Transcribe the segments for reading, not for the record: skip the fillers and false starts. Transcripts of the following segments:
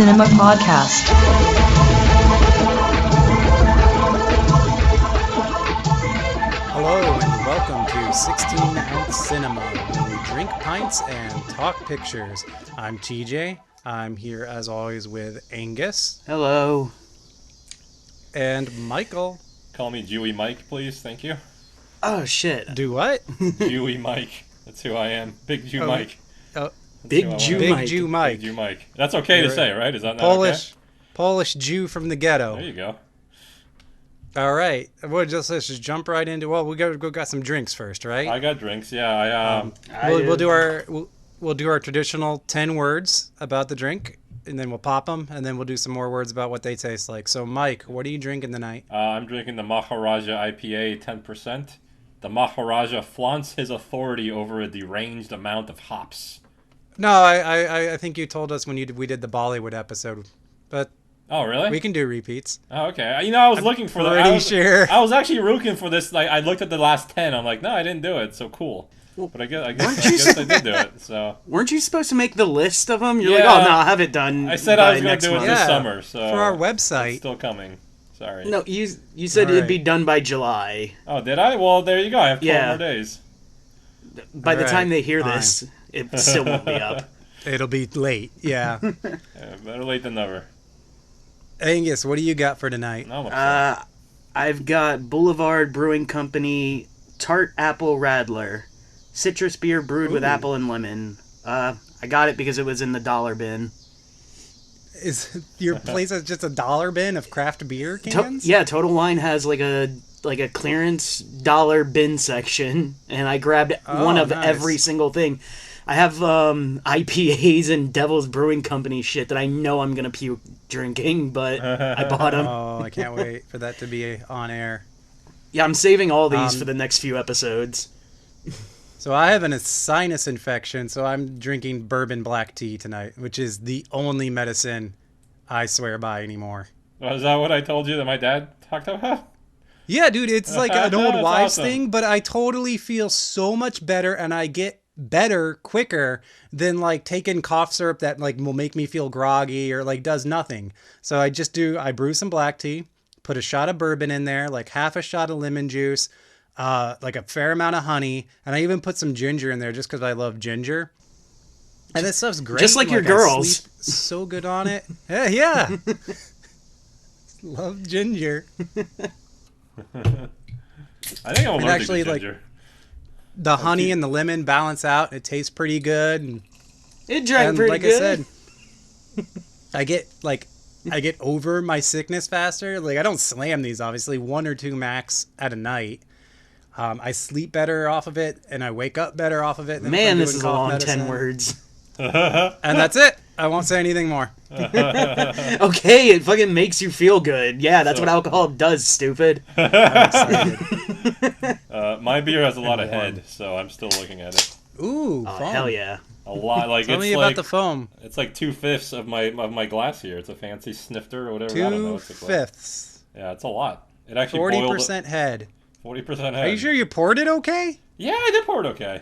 Cinema Podcast. Hello and welcome to 16 Ounce Cinema, where we drink pints and talk pictures. I'm TJ. I'm here as always with Angus. Hello. And Michael. Call me Jewy Mike, please. Thank you. Oh, shit. Do what? Jewy Mike. That's who I am. Big Jew Mike. Oh, Big Jew Big Mike. Jew Mike. Big Jew Mike. That's okay You're to say, right? Is that not Polish, okay? Polish Jew from the ghetto. There you go. All right. Let's just jump right into. Well, we got some drinks first, right? I got drinks. Yeah, We'll do our traditional 10 words about the drink, and then we'll pop them, and then we'll do some more words about what they taste like. So, Mike, what are you drinking tonight? I'm drinking the Maharaja IPA 10%. The Maharaja flaunts his authority over a deranged amount of hops. No, I think you told us when we did the Bollywood episode, but Oh, really? we can do repeats. Oh, okay. You know, I was looking for that. Pretty sure. I was actually rooting for this. Like, I looked at the last 10. I'm like, no, I didn't do it. So cool. But I guess I did do it. So Weren't you supposed to make the list of them? You're Yeah. like, oh, no, I'll have it done. I said by I was going next to do it month. this Yeah, summer. So for our it's website. still coming. Sorry. No, you said All it'd be right. done by July. Oh, did I? Well, there you go. I have 12 Yeah. more days. By the All time right, they hear fine. this, it still won't be up. It'll be late. Yeah. Yeah, better late than never. Angus, what do you got for tonight? No, I'm upset. I've got Boulevard Brewing Company Tart Apple Radler. Citrus beer brewed with Ooh. apple and lemon. I got it because it was in the dollar bin. Is your place is just a dollar bin of craft beer cans? Yeah, Total Wine has like a clearance dollar bin section, and I grabbed one of nice. every single thing. I have IPAs and Devil's Brewing Company shit that I know I'm gonna puke drinking, but I bought them. Oh, I can't wait for that to be on air. Yeah, I'm saving all these Um, for the next few episodes. So I have a sinus infection, so I'm drinking bourbon black tea tonight, which is the only medicine I swear by anymore. Was that what I told you that my dad talked about? Yeah, dude, it's like an old That's wives' awesome. thing, but I totally feel so much better, and I get better quicker than like taking cough syrup that like will make me feel groggy or like does nothing. So I brew some black tea, put a shot of bourbon in there, like half a shot of lemon juice, like a fair amount of honey, and I even put some ginger in there just because I love ginger. And this stuff's great. Just like your I girls. sleep so good on it. Yeah. Love ginger. I think I'm allergic actually, to like, ginger. The honey and the lemon balance out. It tastes pretty good. And It drank and pretty like good. I said, I get over my sickness faster. Like I don't slam these, obviously, 1 or 2 max at a night. I sleep better off of it, and I wake up better off of it. than if Man, I'm this doing is a cough long medicine. 10 words. And that's it. I won't say anything more. Okay, it fucking makes you feel good. Yeah, that's what alcohol does, stupid. I'm excited. My beer has a lot of warm. head, so I'm still looking at it. Ooh, Oh, foam. hell yeah. A lot. Like Tell it's me like about the foam. it's like 2/5 of my glass here. It's a fancy snifter or whatever. I don't know what's it called. 2/5. Yeah, it's a lot. It actually 40% head. 40% head. Are you sure you poured it okay? Yeah, I did pour it okay.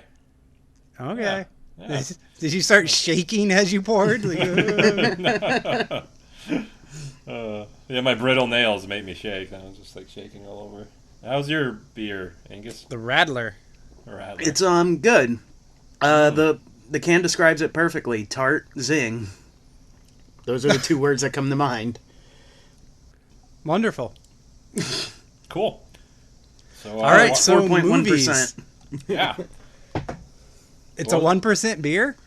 Okay. Yeah. Did you start shaking as you poured? Like, Yeah, my brittle nails made me shake. I was just like shaking all over. How's your beer, Angus? the Rattler. Or Adler? It's good. The can describes it perfectly. Tart, zing. Those are the 2 words that come to mind. Wonderful. Cool. So All right, so 4.1%. movies. yeah. It's a 1% beer?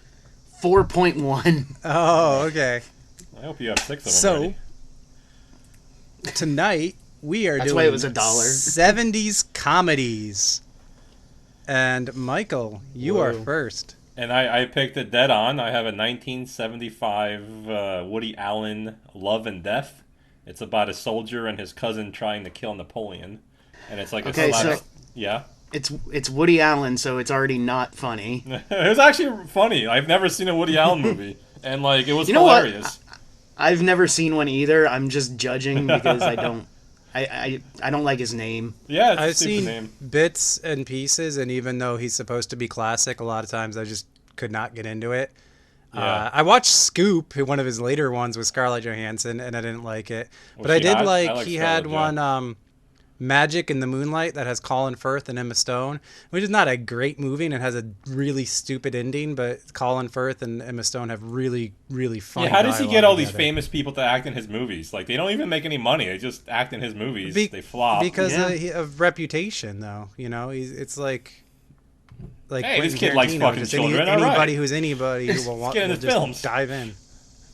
4.1. Oh, okay. I hope you have 6 of them. So, already. tonight we are That's doing why it was $1. 70s comedies. And Michael, you are Whoa. first. And I picked it dead on. I have a 1975 Woody Allen Love and Death. It's about a soldier and his cousin trying to kill Napoleon. And it's like Okay, a slap. so- Yeah. It's Woody Allen, so it's already not funny. It was actually funny. I've never seen a Woody Allen movie. And like it was You know what? hilarious. I've never seen one either. I'm just judging because I don't like his name. Yeah, it's a I've stupid seen name. bits and pieces, and even though he's supposed to be classic, a lot of times I just could not get into it. Yeah. I watched Scoop, one of his later ones with Scarlett Johansson, and I didn't like it. Was But I she did hot? I like like he had Scarlett Jo. one Magic in the Moonlight that has Colin Firth and Emma Stone, which is not a great movie and it has a really stupid ending, but Colin Firth and Emma Stone have really, really Yeah, funny how does he get dialogue all these together. famous people to act in his movies? Like, they don't even make any money. They just act in his movies. Be- They flop. because Yeah. of reputation, though. It's like Hey, this Quentin kid likes Tarantino. fucking Just children. All anybody right. who's anybody who Get in will his just films. dive in.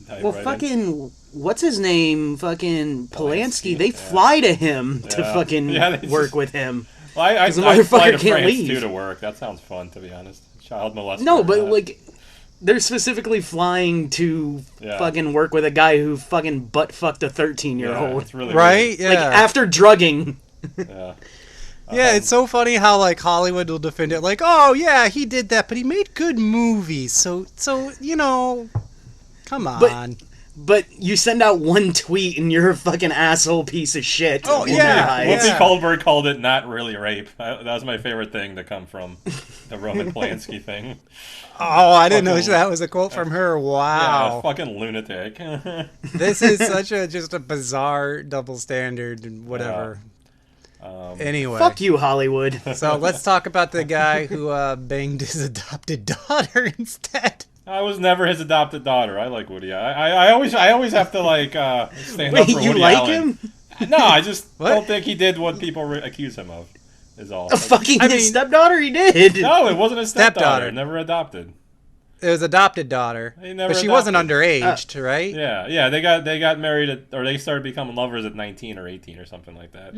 Dive Well, right in. fucking, what's his name? Fucking Polanski. Polanski, They yeah. fly to him to Yeah. fucking Yeah, they work just- with him. Well, I 'Cause the I'd fly to motherfucker can't France, leave. too, to work. That sounds fun, to be honest. Child molester. No, but yeah. like, they're specifically flying to Yeah. fucking work with a guy who fucking butt fucked a Yeah, 13-year-old. it's really Right? Yeah. Like, after drugging. weird. Yeah. Yeah, it's so funny how like Hollywood will defend it, like, oh yeah, he did that, but he made good movies, so come on. But you send out one tweet and you're a fucking asshole piece of shit. Oh, Woman yeah, hides. Whoopi yeah. Goldberg called it not really rape. That was my favorite thing to come from the Roman Polanski thing. Oh, I didn't know Fucking- that was a quote from her. Yeah, Wow, fucking lunatic. this is such a just a bizarre double standard and whatever. Anyway, Fuck you, Hollywood. so let's talk about the guy who banged his adopted daughter instead. I was never his adopted daughter. I like Woody. I always have to like stand up Wait, for you Woody like Allen. him? No, I just What? don't think he did what people accuse him of. Is all. A fucking I his mean- stepdaughter? He did. No, it wasn't a stepdaughter. Stepdaughter. Never adopted. It was adopted daughter, He never but she wasn't adopted. underage, right? Yeah. They got married or they started becoming lovers at 19 or 18 or something like that.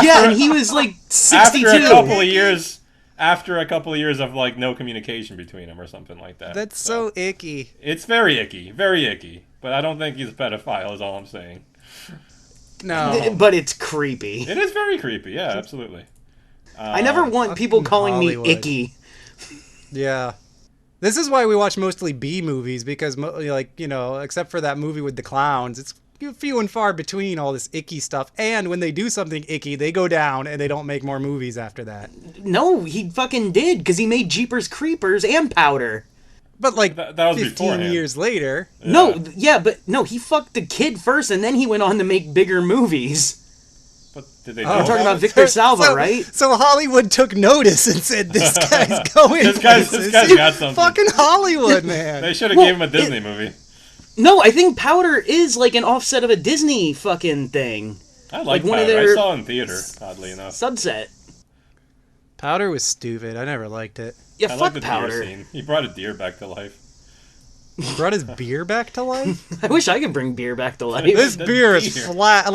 Yeah, and he was like 62. after a couple of years. After a couple of years of like no communication between them or something like that. That's so icky. It's very icky, very icky. But I don't think he's a pedophile. Is all I'm saying. No, But it's creepy. It is very creepy. Yeah, absolutely. I never want people fucking calling Hollywood. me icky. yeah. This is why we watch mostly B movies because, except for that movie with the clowns, it's few and far between all this icky stuff. And when they do something icky, they go down and they don't make more movies after that. No, he fucking did, because he made Jeepers Creepers and Powder. But like That was 15 beforehand. years later, No, he fucked the kid first, and then he went on to make bigger movies. But did they? Oh. know We're talking about about it? Victor Salva, right? So Hollywood took notice and said, "This guy's going This guy's places." got something. Fucking Hollywood, man. They should have Well, gave him a Disney movie. No, I think Powder is like an offset of a Disney fucking thing. I Like like one of Powder. I their- saw it in theater, oddly enough. Subset. Powder was stupid. I never liked it. Yeah, I fuck like the deer Powder. scene. He brought a deer back to life. He brought his beer back to life. I wish I could bring beer back to life. This The beer is deer. flat.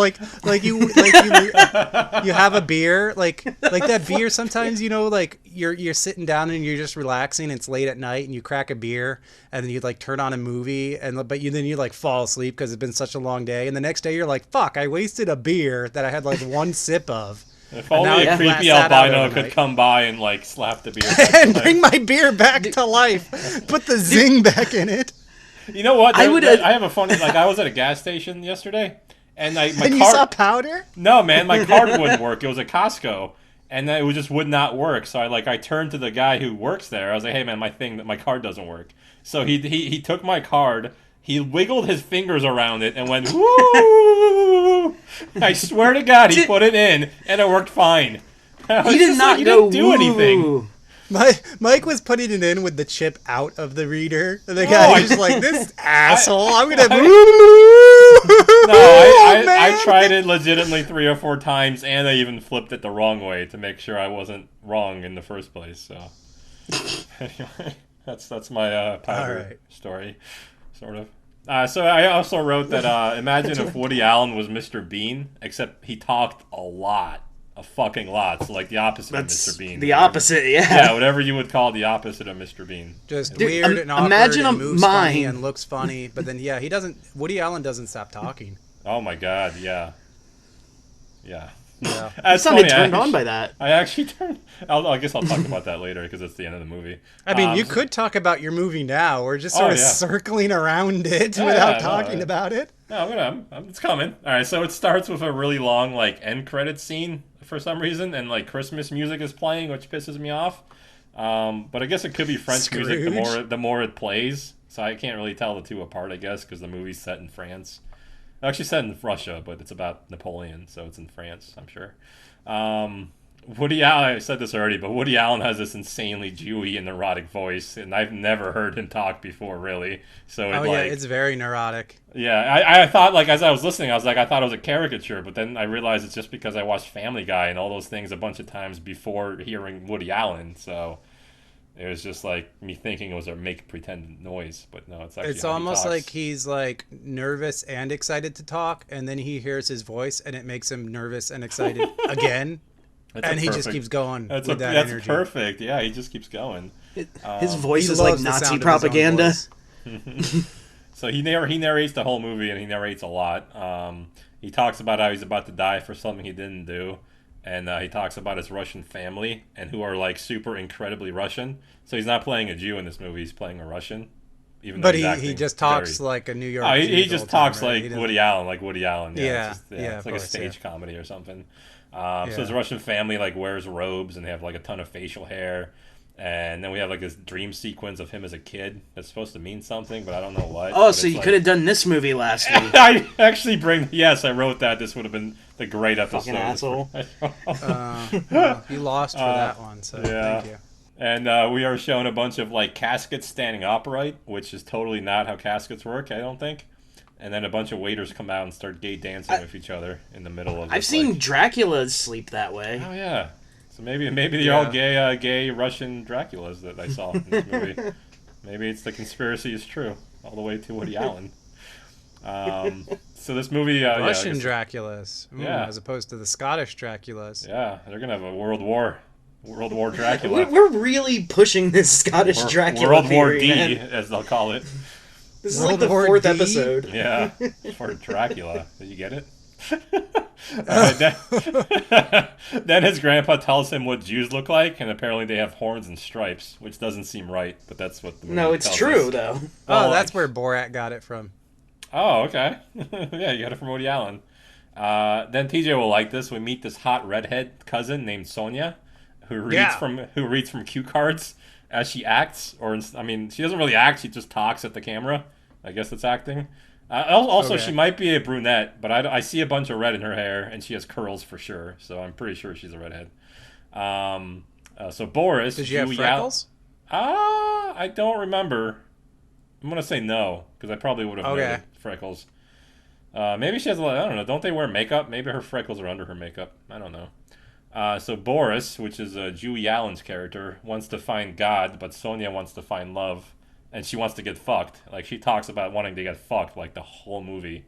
You have a beer like that beer. Sometimes like you're sitting down and you're just relaxing. It's late at night and you crack a beer and then you like turn on a movie then you like fall asleep because it's been such a long day. And the next day you're like, fuck, I wasted a beer that I had like one sip of. If now only I a can creepy blast that out albino overnight. could come by and like slap the beer. Back to And life. bring my beer back to life. Put the zing back in it. You know what? I would- I have a funny. Like I was at a gas station yesterday, and my And you card. saw powder? No, man, my card wouldn't work. It was at Costco, and it just would not work. So I turned to the guy who works there. I was like, "Hey, man, my card doesn't work." So he took my card. He wiggled his fingers around it and went, "Woo!" I swear to God, he put it in, and it worked fine. I was He did just not like, go didn't do anything. "Woo." Mike was putting it in with the chip out of the reader. And the No, guy I- was just like, this asshole, I'm going to... No, Oh, I tried it legitimately 3 or 4 times, and I even flipped it the wrong way to make sure I wasn't wrong in the first place. So, anyway, that's my powder Alright. story, sort of. So I also wrote that imagine if Woody Allen was Mr. Bean, except he talked a fucking lot. So like the opposite That's of Mr. Bean. the opposite, Yeah, yeah. whatever you would call the opposite of Mr. Bean. Just Dude, weird and awkward imagine and a moves funny mind. and looks funny. But then, yeah, Woody Allen doesn't stop talking. Oh my God, yeah. Yeah. Yeah. I That's sounded funny, turned I on by that. I actually turned. I guess I'll talk about that later because it's the end of the movie. I mean, you Um, could talk about your movie now. We're just sort of yeah. circling around it Yeah, without yeah, no, talking yeah. about it. No, it's coming. All right, so it starts with a really long like end credit scene for some reason, and like Christmas music is playing, which pisses me off. But I guess it could be French music Scrooge? the more it plays. So I can't really tell the two apart, I guess, because the movie's set in France. Actually set in Russia, but it's about Napoleon, so it's in France, I'm sure. Woody Allen, I said this already, but Woody Allen has this insanely Jewy and neurotic voice, and I've never heard him talk before, really. So Oh yeah, it's very neurotic. yeah, I thought, like, as I was listening, I was like, I thought it was a caricature, but then I realized it's just because I watched Family Guy and all those things a bunch of times before hearing Woody Allen, so it was just like me thinking it was a make pretend noise, but no, it's actually It's how he almost like talks. he's like nervous and excited to talk, and then he hears his voice, and it makes him nervous and excited again, That's a and he just perfect. keeps going with that That's energy. perfect. Yeah, he just keeps going. His Um, voice He is like loves the Nazi sound of his own propaganda. voice. So he narrates the whole movie, and he narrates a lot. He talks about how he's about to die for something he didn't do, and he talks about his Russian family and who are like super incredibly Russian. So he's not playing a Jew in this movie; he's playing a Russian, even though But he's he acting just very. talks like a New Oh, York Jew he the whole just time, talks right? like He doesn't. Woody Allen, like Woody Allen. Yeah, It's of like a course, yeah. stage comedy or something. So his Yeah. Russian family like wears robes and they have like a ton of facial hair. And then we have like this dream sequence of him as a kid that's supposed to mean something, but I don't know what. Oh, But so it's you like could have done this movie last week. I actually bring. Yes, I wrote that. This would have been the great episode. Fucking asshole. Well, you lost for that one, so yeah. thank you. And we are shown a bunch of like caskets standing upright, which is totally not how caskets work. I don't think. And then a bunch of waiters come out and start gay dancing with each other in the middle of. I've this, seen like, Dracula sleep that way. oh yeah. So maybe they're all gay Russian Draculas that I saw in this movie. Maybe it's the conspiracy is true all the way to Woody Allen. So this movie, yeah, I Russian guess- Draculas, Yeah. as opposed to the Scottish Draculas. yeah, they're gonna have a World War Dracula, We're really pushing this Scottish Dracula World War theory, D, man. as they'll call it. This is World like the War fourth D? episode. Yeah, for Dracula. Did you get it? Then his grandpa tells him what Jews look like, and apparently they have horns and stripes, which doesn't seem right, but that's what the movie No, it's tells true us. though. Oh, Oh, that's where Borat got it from. Oh, okay. Yeah, you got it from Woody Allen. Then TJ will like this. We meet this hot redhead cousin named Sonia, who reads from cue cards as she acts. I mean, she doesn't really act. She just talks at the camera. I guess it's acting. Also, Okay. she might be a brunette, but I see a bunch of red in her hair, and she has curls for sure. So I'm pretty sure she's a redhead. So Boris. Did you have Jewy freckles? I don't remember. I'm gonna say no because I probably would have Okay. noted freckles. Maybe she has a lot. I don't know. Don't they wear makeup? Maybe her freckles are under her makeup. I don't know. So Boris, which is Jewy Allen's character, wants to find God, but Sonia wants to find love, and she wants to get fucked. Like she talks about wanting to get fucked like the whole movie.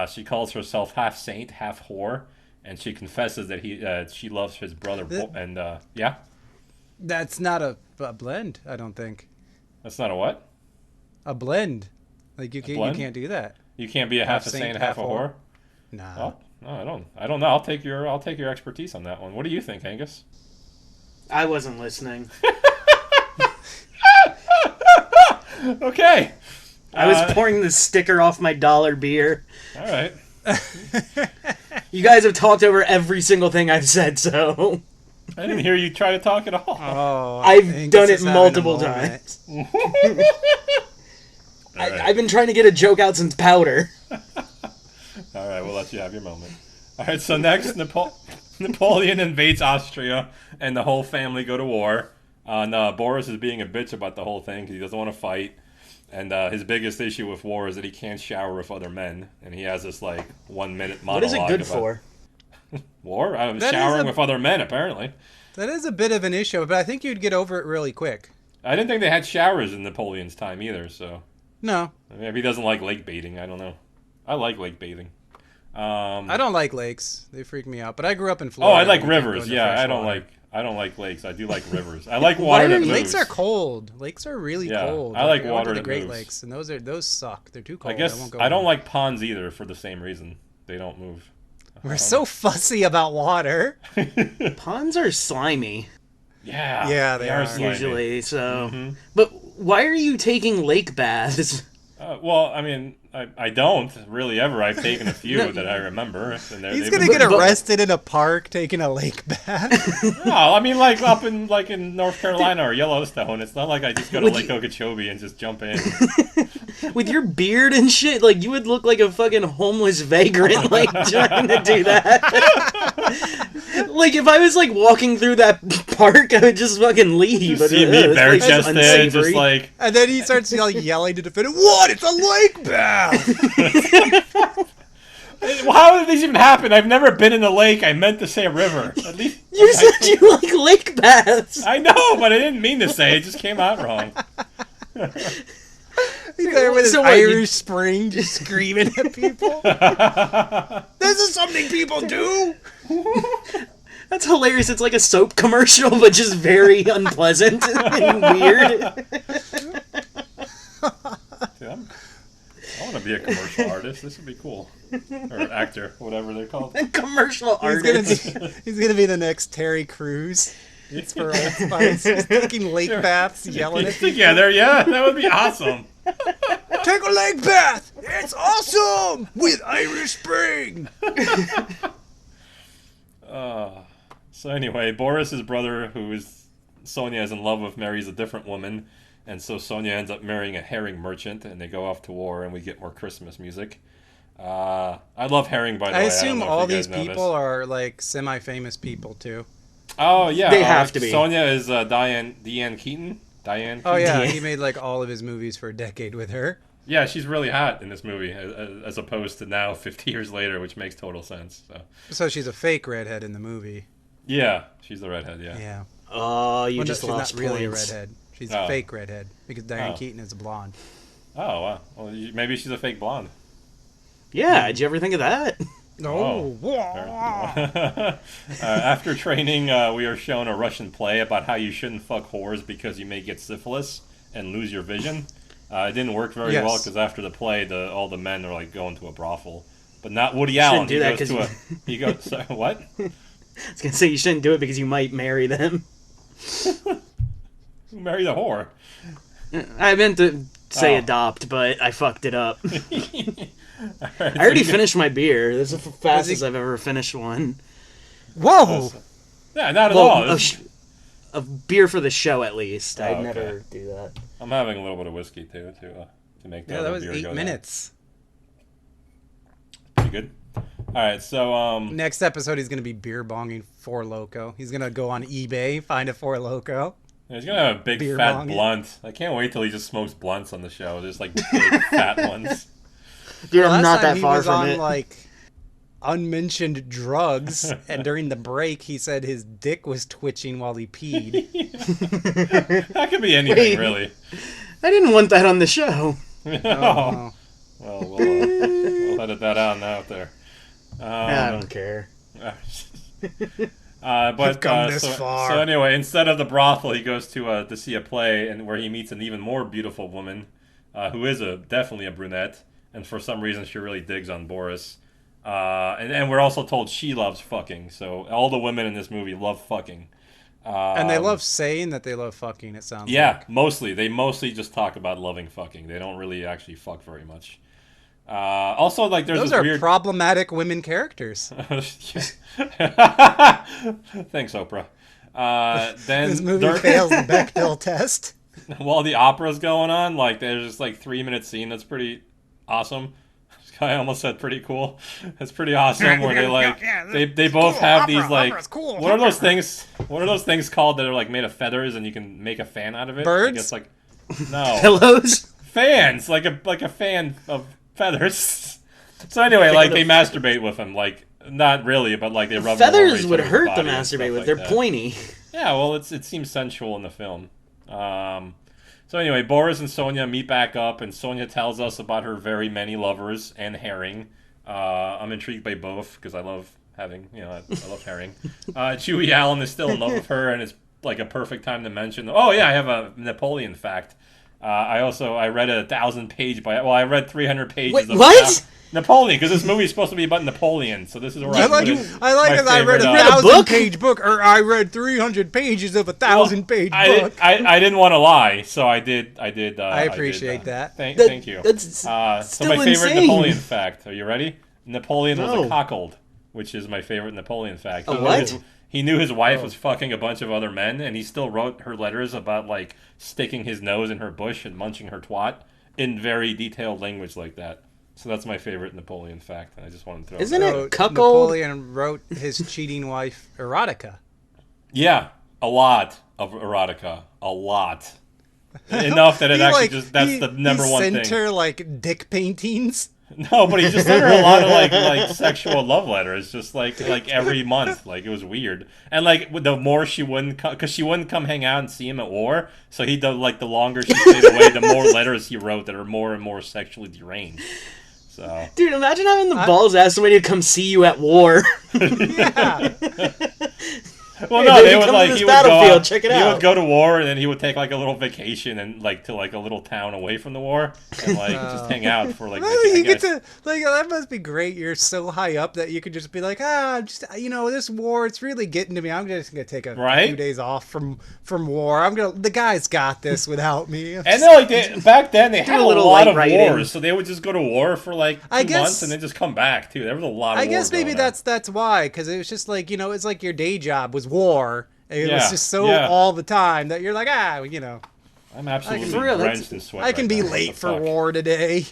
She calls herself half saint, half whore, and she confesses that she loves his brother. And yeah, That's not a blend, I don't think. that's not a what? A blend. Like you blend? can't do that. You can't be a half a saint, half a whore. Nah. Oh, no, I don't know. I'll take your expertise on that one. What do you think, Angus? I wasn't listening. Okay. I was pouring the sticker off my dollar beer. All right. You guys have talked over every single thing I've said, so I didn't hear you try to talk at all. Oh, I've Angus done it is having a multiple moment. times. All right. I've been trying to get a joke out since Powder. All right, we'll let you have your moment. All right, so next, Napoleon invades Austria, and the whole family go to war. Boris is being a bitch about the whole thing because he doesn't want to fight. And his biggest issue with war is that he can't shower with other men. And he has this, like, 1 minute monologue. What is it good about for? War? That Showering is with other men, apparently. That is a bit of an issue, but I think you'd get over it really quick. I didn't think they had showers in Napoleon's time either, so... No, Maybe he doesn't like lake bathing. I don't know. I like lake bathing. I don't like lakes. They freak me out. But I grew up in Oh, Florida. I like and you can't go rivers. into Yeah, fresh I don't water. like lakes. I do like rivers. I like water that moves. Lakes are cold. Lakes are really Yeah, cold. I like went water to the that Great moves. Lakes, and those suck. They're too cold. I guess won't go I don't in. like ponds either for the same reason. They don't move. We're so fussy about water. Ponds are slimy, Yeah, they are. slimy. usually, so... Mm-hmm. But why are you taking lake baths? Well, I mean, I don't really ever. I've taken a few that I remember, and He's they've gonna been get pretty good. arrested in a park taking a lake bath. No, I mean, like up in North Carolina or Yellowstone. It's not like I just go to With Lake you, Okeechobee and just jump in. with your beard and shit, like you would look like a fucking homeless vagrant, like trying to do that. Like if I was like walking through that park, I would just fucking leave. But, See me this bare place is chested, just unsavory. like And then he starts yelling to defend it. What? It's a lake bath. how did these even happen? I've never been in a lake. I meant to say a river. At least You said you like lake baths. I know, but I didn't mean to say. It just came out wrong. He's there with his So what, you- Irish Spring, just screaming at people. This is something people do. That's hilarious. It's like a soap commercial, but just very unpleasant and weird. Dude, I want to be a commercial artist. This would be cool. Or an actor, whatever they're called. Commercial artist. He's gonna be the next Terry Crews. It's for Old Spice. He's taking lake baths, yelling at people. Together, yeah, that would be awesome. Take a lake bath. It's awesome with Irish Spring. So anyway, Boris's brother, who is Sonia is in love with, marries a different woman, and so Sonia ends up marrying a herring merchant, and they go off to war, and we get more Christmas music. I love herring, by the I way. assume don't know all if you guys these know people this. are like semi-famous people too. Oh yeah, They have to be. Sonia is Diane Keaton. Diane. Keaton? Oh yeah, Yeah. he made like all of his movies for a decade with her. Yeah, she's really hot in this movie, as opposed to now, 50 years later, which makes total sense. So So she's a fake redhead in the movie. yeah, she's the redhead. Yeah. Yeah. Oh, you Well, no, just she's lost not really points. a redhead. She's Oh. a fake redhead because Diane Oh. Keaton is a blonde. Oh wow. Well, maybe she's a fake blonde. Yeah, did you ever think of that? No. After training, we are shown a Russian play about how you shouldn't fuck whores because you may get syphilis and lose your vision. It didn't work very Yes. well because after the play, all the men are like going to a brothel, but not Woody Allen. do that goes 'cause to he goes sorry, what? I was gonna say you shouldn't do it because you might marry them. Who married a whore? I meant to say Oh. adopt, but I fucked it up. Alright, I already so you- finished my beer. This is the fastest he- I've ever finished one. Whoa! Yeah, not at Well, all. a beer for the show at least. Oh, I'd okay. never do that. I'm having a little bit of whiskey too to make the Yeah, that other was beer 8 go down. minutes. Pretty good. All right, so Next episode, he's gonna be beer bonging Four Loco. He's gonna go on eBay, find a Four Loco. he's gonna have a big Beer fat bong. blunt. I can't wait till he just smokes blunts on the show. There's like big fat ones. Dude, I'm Last not time that he far was from on it. like unmentioned drugs, and during the break, he said his dick was twitching while he peed. That could be anything, Wait. really. I didn't want that on the show. Oh, Well, we'll edit that out there. I don't care. But come this far. So anyway, instead of the brothel, he goes to see a play, and where he meets an even more beautiful woman, who is definitely a brunette, and for some reason she really digs on Boris. And we're also told she loves fucking. So all the women in this movie love fucking. and they love saying that they love fucking. It sounds Yeah, like. mostly. They mostly just talk about loving fucking. They don't really actually fuck very much. Also, like, there's Those this are weird. problematic women characters. Thanks, Oprah. Then This movie fails the Bechdel test. while the opera's going on, like, there's this like 3-minute scene that's pretty awesome. I almost said pretty cool. It's pretty awesome where they like they both have these like what are those things? What are those things called that are like made of feathers and you can make a fan out of it? Birds? I guess like no Pillows? fans, like a fan of feathers. So anyway, like they masturbate with them, like not really, but like they rub them all over Feathers each would other's hurt to body and masturbate stuff with. like They're that. pointy. Yeah, well, it seems sensual in the film. So anyway, Boris and Sonia meet back up, and Sonia tells us about her very many lovers and herring. I'm intrigued by both because I love having, I love herring. Chewie Allen is still in love with her, and it's like a perfect time to mention. Oh yeah, I have a Napoleon fact. I read a 1,000-page I read 300 Wait, pages of what? Napoleon, because this movie is supposed to be about Napoleon. So this is where I I like, put in I like my it. I read favorite, a read a book? 1,000-page book, or I read 300 pages of a 1,000-page book. I didn't want to lie, so I did. I appreciate that. Thank you. That's So my still favorite insane. Napoleon fact. Are you ready? Napoleon was No. a cuckold, which is my favorite Napoleon fact. A what? He knew his wife was fucking a bunch of other men, and he still wrote her letters about like sticking his nose in her bush and munching her twat in very detailed language like that. So that's my favorite Napoleon fact, and I just wanted to throw Isn't that it out. cuckold? Napoleon wrote his cheating wife erotica. Yeah, a lot of erotica, a lot. Enough that it actually that's the number one sent thing. her like dick paintings. No, but he just sent her a lot of like sexual love letters, just like every month. Like it was weird, and like the more she wouldn't because she wouldn't come hang out and see him at war. So he did like the longer she stayed away, the more letters he wrote that are more and more sexually deranged. So Dude, imagine having the balls to ask somebody to come see you at war. Yeah. well, Hey, no, baby, they would come to like this he would go battlefield, out, check it he out. would go to war, and then he would take like a little vacation and like to like a little town away from the war and like just hang out for like. Well, you I get guess- to like that must be great. You're so high up that you could just be like, just this war, it's really getting to me. I'm just gonna take a Right? few days off from war. The guys got this without me. And then, back then they had a a little lot light of writing. wars, so they would just go to war for like 2 I guess- months and then just come back too. There was a lot of. I guess war maybe going on. that's why, because it was just like it's like your day job was war. It Yeah, was just so yeah. all the time that you're like I'm absolutely For real, drenched in sweat. I can right be now. What late the for fuck? war today.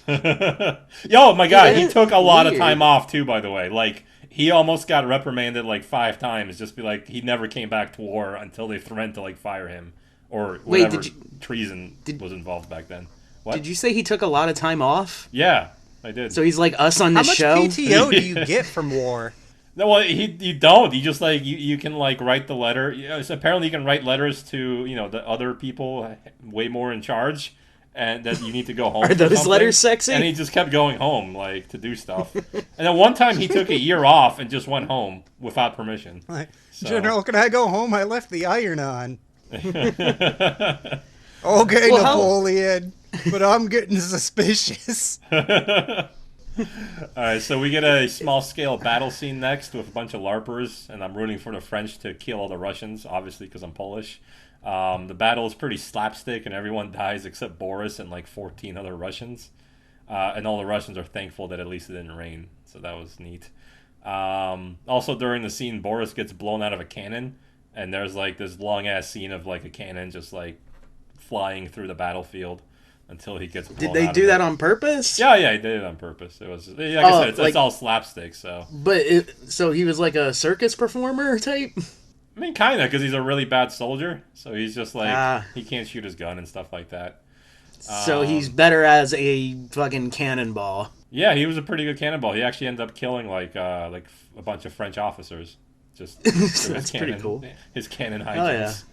Yo, my God, he Dude, took a lot of weird. time off too. By the way, like he almost got reprimanded like 5 times. Just be like he never came back to war until they threatened to like fire him or Wait, whatever did treason was involved back then. What? Did you say he took a lot of time off? Yeah, I did. So he's like us on How this much show? PTO do you get from war? No, well, you don't. You just like you can like write the letter. So apparently, you can write letters to the other people way more in charge, and that you need to go home. Are for those something. letters sexy? And he just kept going home like to do stuff. And then one time he took a year off and just went home without permission. Like, So- General, can I go home? I left the iron on. Okay, Well, how- Napoleon, but I'm getting suspicious. All right, so we get a small-scale battle scene next with a bunch of LARPers, and I'm rooting for the French to kill all the Russians, obviously because I'm Polish. The battle is pretty slapstick, and everyone dies except Boris and like 14 other Russians. And all the Russians are thankful that at least it didn't rain, so that was neat. Also, during the scene, Boris gets blown out of a cannon, and there's like this long-ass scene of like a cannon just like flying through the battlefield until he gets blown Did they out do of that it. on purpose? Yeah, he did it on purpose. It was like I Oh, said, it's like- all slapstick. So But so he was like a circus performer type? I mean, kind of, because he's a really bad soldier. So he's just like Ah. he can't shoot his gun and stuff like that. So he's better as a fucking cannonball. Yeah, he was a pretty good cannonball. He actually ended up killing like a bunch of French officers. Just through his That's pretty cannon- cool. His cannon Oh, yeah. hijinks.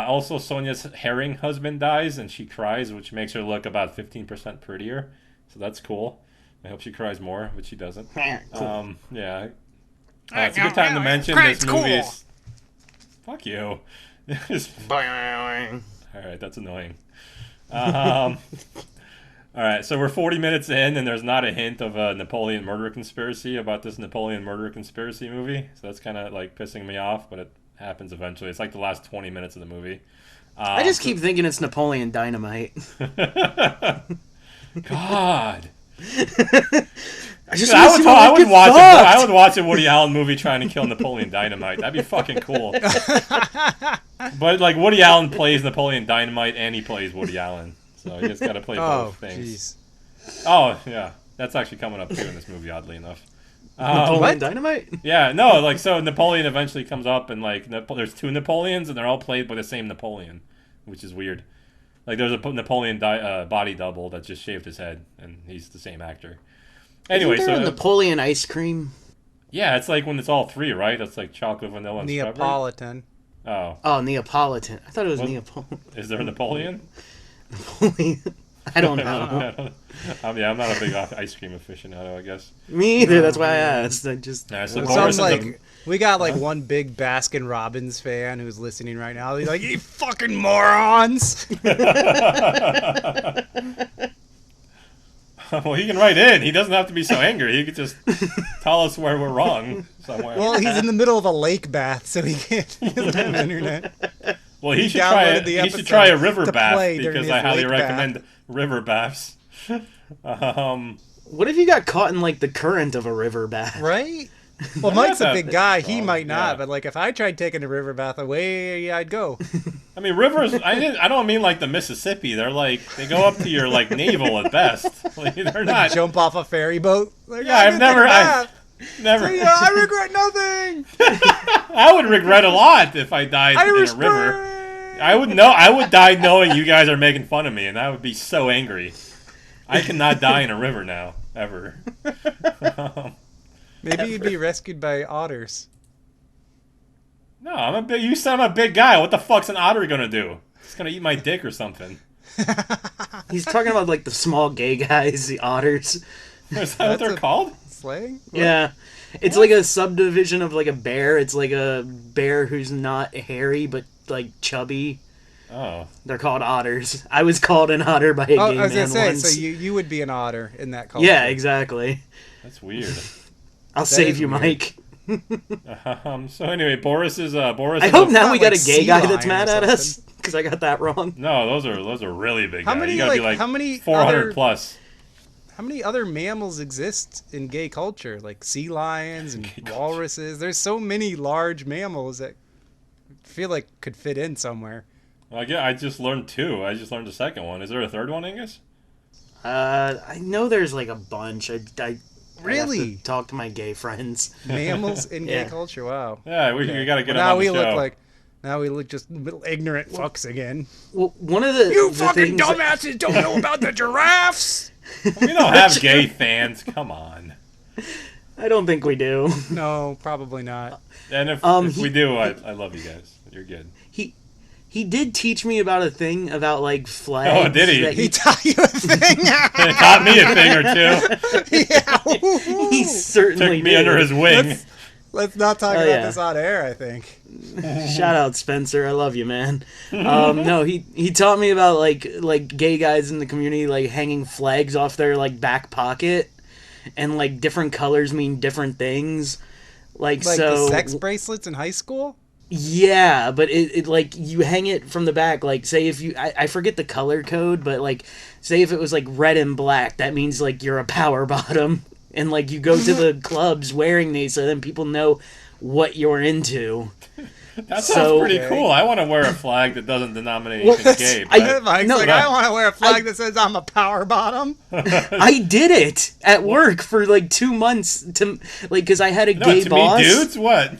Also, Sonia's herring husband dies, and she cries, which makes her look about 15% prettier. So that's cool. I hope she cries more, but she doesn't. Cool. Yeah. It's a good time to mention this movie is... Fuck you. Alright, that's annoying. All right, so we're 40 minutes in, and there's not a hint of a Napoleon murder conspiracy about this Napoleon murder conspiracy movie. So that's kind of like pissing me off, but it happens eventually. It's like the last 20 minutes of the movie. I just keep thinking it's Napoleon Dynamite. God. I just I wanna see would, my I life would get watch fucked. I would watch a Woody Allen movie trying to kill Napoleon Dynamite. That'd be fucking cool. But like Woody Allen plays Napoleon Dynamite and he plays Woody Allen, so he just got to play Oh, both things. jeez. Oh yeah, that's actually coming up too in this movie, oddly enough. Napoleon What? Dynamite? Yeah, no, like so Napoleon eventually comes up and like there's 2 Napoleons and they're all played by the same Napoleon, which is weird. Like there's a Napoleon body double that just shaved his head and he's the same actor. Anyway, Isn't there so a Napoleon ice cream? yeah, it's like when it's all 3, right? It's like chocolate, vanilla, and strawberry. Neapolitan. Oh, Oh, Neapolitan. I thought it was What? Neapolitan. is there a Napoleon? I don't I know. don't know. I'm not a big ice cream aficionado, I guess. Me either. That's why I asked. I just Yeah, so It Boris sounds ends like up- We got like one big Baskin Robbins fan who's listening right now. He's like, "You fucking morons!" Well, he can write in. He doesn't have to be so angry. He could just tell us where we're wrong somewhere. Well, he's in the middle of a lake bath, so he can't. He doesn't have internet. Well, he should downloaded try. the He should try a episode river to bath play during because his I highly lake bath. recommend river baths. What if you got caught in like the current of a river bath? Right? Well, Mike's a not big that guy. He strong, might not, yeah. but like if I tried taking a river bath, away I'd go. I mean, rivers. I don't mean like the Mississippi. They're like they go up to your like navel at best. Like, they're not. Jump off a ferry boat. Like, Yeah, I I've didn't take a never. bath. Never. See ya, I regret nothing. I would regret a lot if I died Irish in a river. Spring. I would know. I would die knowing you guys are making fun of me, and I would be so angry. I cannot die in a river now, ever. Maybe you'd be rescued by otters. No, I'm a big. You said I'm a big guy. What the fuck's an otter gonna do? It's gonna eat my dick or something. He's talking about like the small gay guys, the otters. Is that what they're a- called? Slang? Yeah. It's like a subdivision of like a bear. It's like a bear who's not hairy but like chubby. Oh, They're called otters. I was called an otter by a Oh, gay I was gonna man say, once. so you would be an otter in that culture. Yeah, exactly. that's weird. I'll save is you, weird. Mike. So anyway, Boris is Boris. I is hope a- now not we got like a gay sea guy lion that's or mad at us something. because I got that wrong. No, those are really big. How guys. many, You gotta be like, like how many 400 other- plus. How many other mammals exist in gay culture? Like sea lions and Gay culture. walruses. There's so many large mammals that I feel like could fit in somewhere. Well, I just learned two. I just learned the second one. Is there a third one, Angus? I know there's like a bunch. I have Really? to talk to my gay friends. Mammals in gay Yeah. culture. Wow. Yeah, we gotta get Well, him now on we the look show. like now we look just little ignorant fucks again. Well, one of the You the fucking things- dumbasses don't know about the giraffes. We don't have gay fans. Come on. I don't think we do. No, probably not. And if He- we do, I love you guys. You're good. He did teach me about a thing about like flags. Oh, did he? that He taught you a thing. It taught me a thing or two. Yeah. He certainly Took me did. under his wing. Let's not talk Oh, about yeah. this on air. I think. Shout out Spencer, I love you, man. No, he taught me about like gay guys in the community like hanging flags off their like back pocket, and like different colors mean different things. Like Like so, the sex bracelets in high school. yeah, but it like you hang it from the back. Like say if I forget the color code, but like say if it was like red and black, that means like you're a power bottom, and like you go to the clubs wearing these, so then people know what you're into. That sounds So- pretty Okay. cool. I want to wear a flag that doesn't denominate Well, anything gay. I- But Mike's no, like, no. I want to wear a flag that says I'm a power bottom. I did it at work for like 2 months to like because I had a no, gay to boss. me, dudes, what?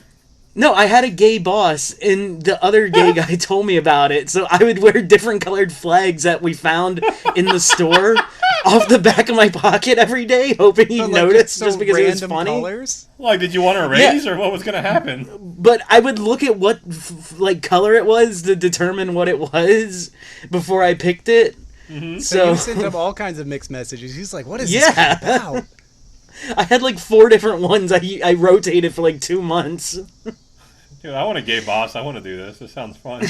No, I had a gay boss, and the other gay guy told me about it. So I would wear different colored flags that we found in the store off the back of my pocket every day, hoping he'd But, like, notice it's so just because it was random funny. colors. Like, did you want a raise or what was gonna happen? But I would look at what like color it was to determine what it was before I picked it. So So you sent him all kinds of mixed messages. He's like, "What is this Yeah. about?" I had like 4 different ones. I rotated for like 2 months. Dude, I want a gay boss. I want to do this. This sounds fun.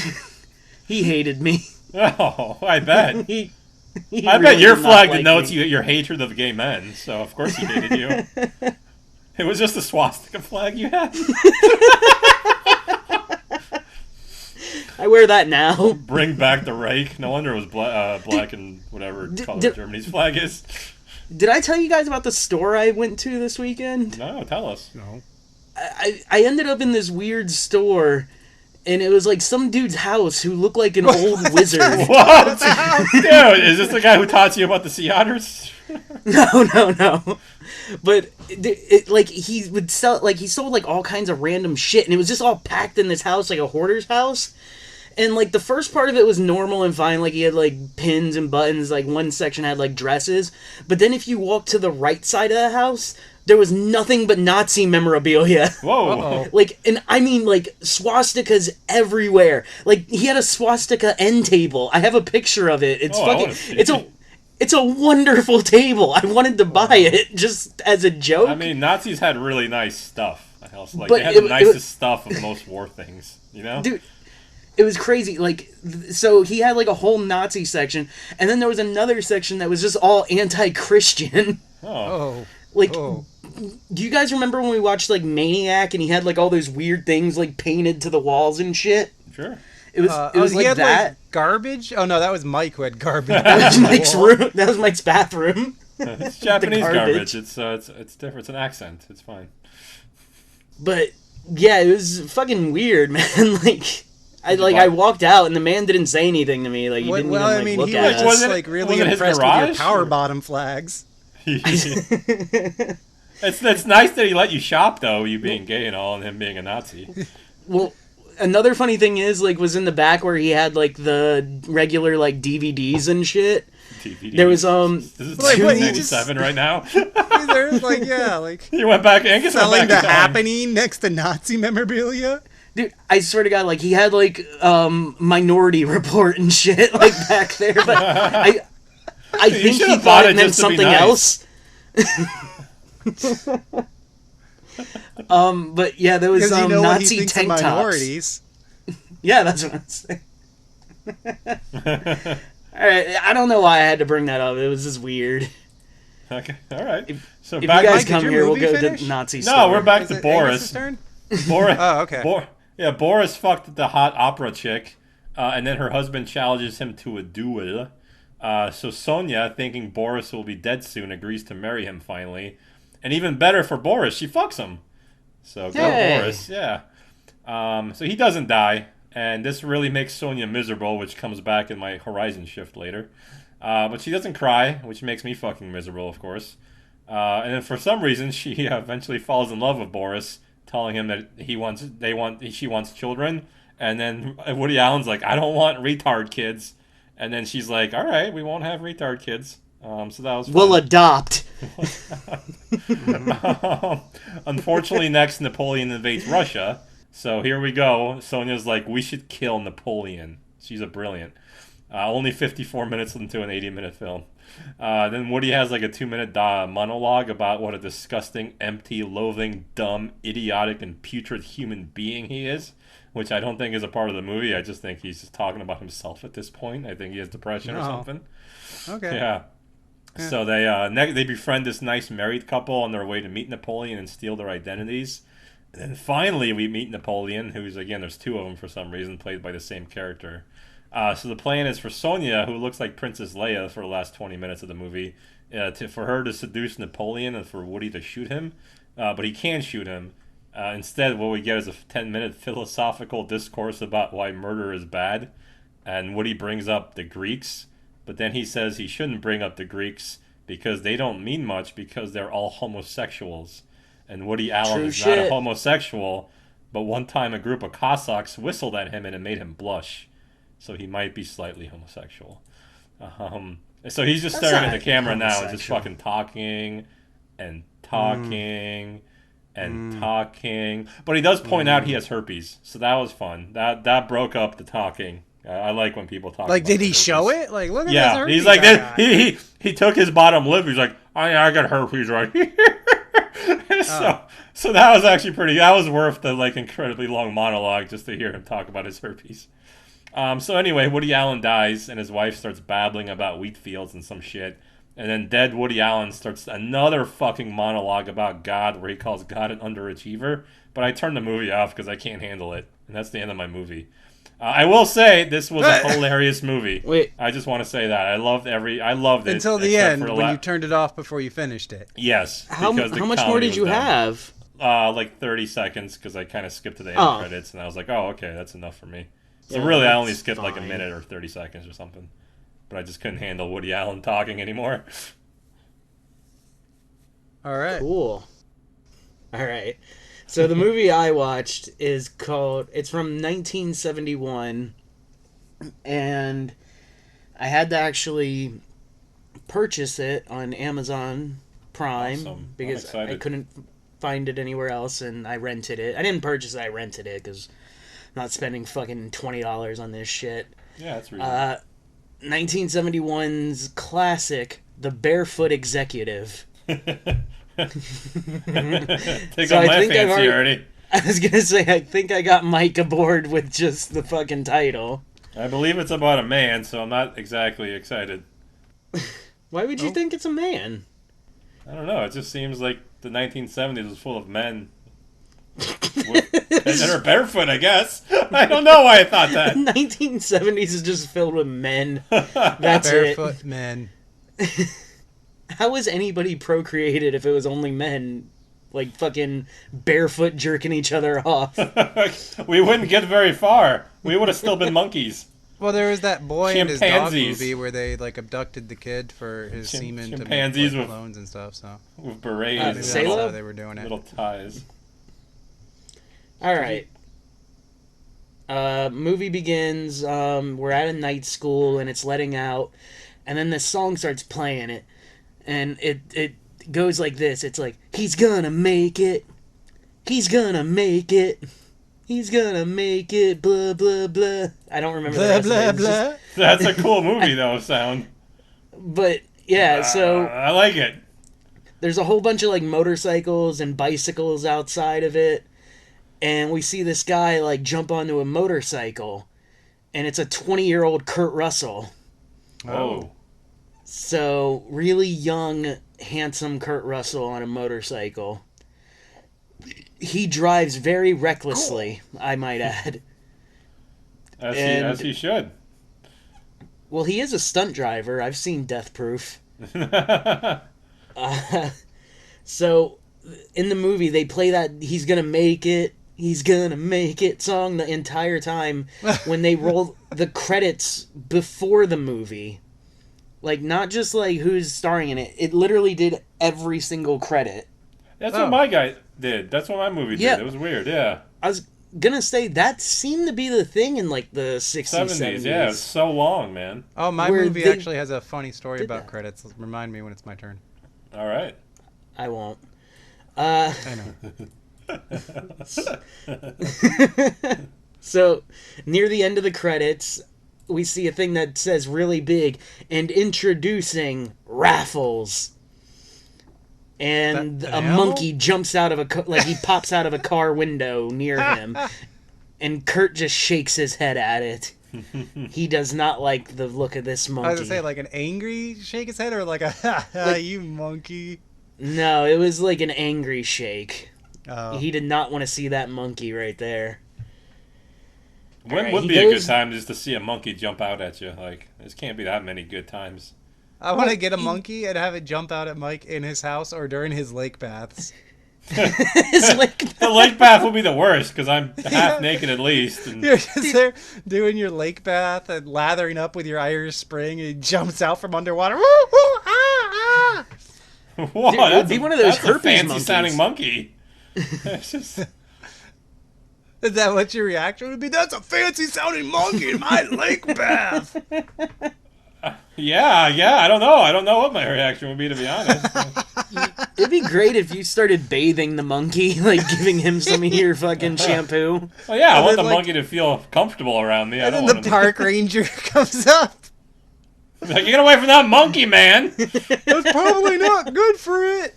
He hated me. Oh, I bet. He I really bet your did not flag like denotes me. your hatred of gay men. So of course he hated you. It was just a swastika flag you had. I wear that now. Bring back the Reich. No wonder it was black and whatever color did- Germany's flag is. Did I tell you guys about the store I went to this weekend? No, tell us. No. I ended up in this weird store, and it was like some dude's house who looked like an old wizard. What? Dude, is this the guy who taught you about the sea otters? No. But like he would sell, like he sold like all kinds of random shit, and it was just all packed in this house like a hoarder's house. And like the first part of it was normal and fine, like he had like pins and buttons, like one section had like dresses. But then if you walk to the right side of the house, there was nothing but Nazi memorabilia. Whoa. Uh-oh. Like, and I mean, like, swastikas everywhere. Like, he had a swastika end table. I have a picture of it. It's Oh, I fucking, wanna see it's a wonderful table. I wanted to buy it just as a joke. I mean, Nazis had really nice stuff. else. Like But they had the nicest stuff of most war things, you know? dude, it was crazy. Like, so he had like a whole Nazi section, and then there was another section that was just all anti-Christian. Oh. Like, Oh. do you guys remember when we watched like Maniac and he had like all those weird things like painted to the walls and shit? Sure. It was he like had that. like garbage. Oh no, that was Mike who had garbage. That was Mike's room. That was Mike's bathroom. It's Japanese garbage. garbage. It's different. It's an accent. It's fine. But yeah, it was fucking weird, man. I walked out and the man didn't say anything to me. Like he didn't even look he at was us. just like really impressed with your power bottom flags. It's nice that he let you shop though, you being gay and all, and him being a Nazi. Well, another funny thing is like was in the back where he had like the regular like DVDs and shit. DVD. There was This is Wait, what, he 1997 right now. There's like like You went back. Angus went selling back the in time. happening next to Nazi memorabilia. Dude, I swear to God, like he had like Minority Report and shit like back there, but I think should he have thought bought it it meant just to be something nice. else. But yeah, there was Because you know what he Nazi thinks tank of tops. minorities. Yeah, that's what I'm saying. All right, I don't know why I had to bring that up. It was just weird. Okay, all right. So If back you guys Mike, did come your here, we'll movie go finish? to Nazi No, store. we're back Is to it Boris. Angus's turn? Boris. Oh, okay. Boris fucked the hot opera chick, and then her husband challenges him to a duel. So Sonia, thinking Boris will be dead soon, agrees to marry him finally. And even better for Boris, she fucks him. So go Hey. Boris, yeah. So he doesn't die, and this really makes Sonia miserable, which comes back in my Horizon shift later. But she doesn't cry, which makes me fucking miserable, of course. And then for some reason, she eventually falls in love with Boris, telling him that she wants children. And then Woody Allen's like, I don't want retard kids. And then she's like, all right, we won't have retard kids. So that was fun. We'll adopt. Unfortunately, next Napoleon invades Russia. So here we go. Sonia's like, we should kill Napoleon. She's a brilliant. Only 54 minutes into an 80-minute film. Then Woody has like a 2-minute monologue about what a disgusting, empty, loathing, dumb, idiotic, and putrid human being he is, which I don't think is a part of the movie. I just think he's just talking about himself at this point. I think he has depression or something. Okay. Yeah. So they befriend this nice married couple on their way to meet Napoleon and steal their identities. And then finally we meet Napoleon, who's, again, there's two of them for some reason, played by the same character. So the plan is for Sonia, who looks like Princess Leia for the last 20 minutes of the movie, for her to seduce Napoleon and for Woody to shoot him. But he can't shoot him. Instead, what we get is a 10-minute philosophical discourse about why murder is bad. And Woody brings up the Greeks, but then he says he shouldn't bring up the Greeks because they don't mean much because they're all homosexuals. And Woody Allen is not a homosexual, but one time a group of Cossacks whistled at him and it made him blush. So he might be slightly homosexual. So he's just staring at the camera now and just fucking talking and talking and talking. But he does point out he has herpes, so that was fun. That broke up the talking. I like when people talk. Like, about did he herpes. show it? Like, look at Yeah, this herpes he's like I that. got. He took his bottom lip. He's like, I got herpes right here. So that was actually pretty. That was worth the like incredibly long monologue just to hear him talk about his herpes. So anyway, Woody Allen dies, and his wife starts babbling about wheat fields and some shit. And then dead Woody Allen starts another fucking monologue about God, where he calls God an underachiever. But I turned the movie off because I can't handle it, and that's the end of my movie. I will say this was a hilarious movie. Wait, I just want to say that I loved it Until the end, when you turned it off before you finished it. Yes. how because the much more comedy did you was dumb. have? Like 30 seconds because I kind of skipped to the end credits, and I was like, oh, okay, that's enough for me. So Yeah, really, I only that's skipped like a fine. minute or 30 seconds or something. But I just couldn't handle Woody Allen talking anymore. All right. Cool. All right. So the movie I watched it's from 1971, and I had to actually purchase it on Amazon Prime Awesome. I'm because I excited. couldn't find it anywhere else, and I rented it. I didn't purchase it, I rented it because I'm not spending fucking $20 on this shit. Yeah, that's reasonable. 1971's classic, The Barefoot Executive. Take so on I my think I've fancy already. I was gonna say, I think I got Mike aboard with just the fucking title. I believe it's about a man, so I'm not exactly excited. Why would you Oh. think it's a man? I don't know. It just seems like the 1970s was full of men. That are barefoot, I guess. I don't know why I thought that. 1970s is just filled with men. That's Barefoot men. it. How was anybody procreated if it was only men? Like fucking barefoot jerking each other off. We wouldn't get very far. We would have still been monkeys. Well, there was that boy and his dog Chimpanzees. movie where they like abducted the kid for his semen to make chimpanzees like, with- clones and stuff. So With berets Uh, and maybe Say that's Lo? how they were doing it. little ties. Alright. Movie begins. We're at a night school and it's letting out. And then this song starts playing it. And it goes like this. It's like, he's gonna make it. He's gonna make it. He's gonna make it. Blah, blah, blah. I don't remember the Blah rest blah of it. It's just- blah. That's a cool movie, though, sound. but, yeah, so I like it. there's a whole bunch of, like, motorcycles and bicycles outside of it. And we see this guy, like, jump onto a motorcycle. And it's a 20-year-old Kurt Russell. Oh. So, really young, handsome Kurt Russell on a motorcycle. He drives very recklessly, I might add. As he should. Well, he is a stunt driver. I've seen Death Proof. So, in the movie, they play that he's gonna make it song the entire time when they roll the credits before the movie. Like, not just, like, who's starring in it. It literally did every single credit. That's Oh. what my guy did. That's what my movie did. Yeah. It was weird, yeah. I was gonna say, that seemed to be the thing in, like, the 60s, 70s, yeah. It's so long, man. Oh, my Where movie they actually has a funny story did about that. credits. Remind me when it's my turn. All right. I won't. I know. So, near the end of the credits, we see a thing that says really big, and introducing Raffles. And That- a an animal? monkey jumps out of like he pops out of a car window near him. And Kurt just shakes his head at it. He does not like the look of this monkey. I was gonna say like an angry shake his head or like a ha ha Like- you monkey. No, it was like an angry shake. Oh. He did not want to see that monkey right there. When Alright, would he be a good goes- time just to see a monkey jump out at you? Like, this can't be that many good times. I want to get a monkey and have it jump out at Mike in his house or during his lake baths. It's like The lake bath would be the worst because I'm half naked at least. And You're just there doing your lake bath and lathering up with your Irish Spring, and he jumps out from underwater. Woo, woo, ah, ah. whoa, Dude, it would that's be a, one of those that's a herpes fancy monkeys. sounding monkey. It's just, Is that what your reaction would be? That's a fancy sounding monkey in my lake bath. yeah. I don't know. I don't know what my reaction would be, to be honest. it'd be great if you started bathing the monkey, like giving him some of your fucking shampoo. Well, yeah, I And want the then, like- monkey to feel comfortable around me. I And don't then want the him park ranger comes up. to like, get away from that monkey, man. That's probably not good for it.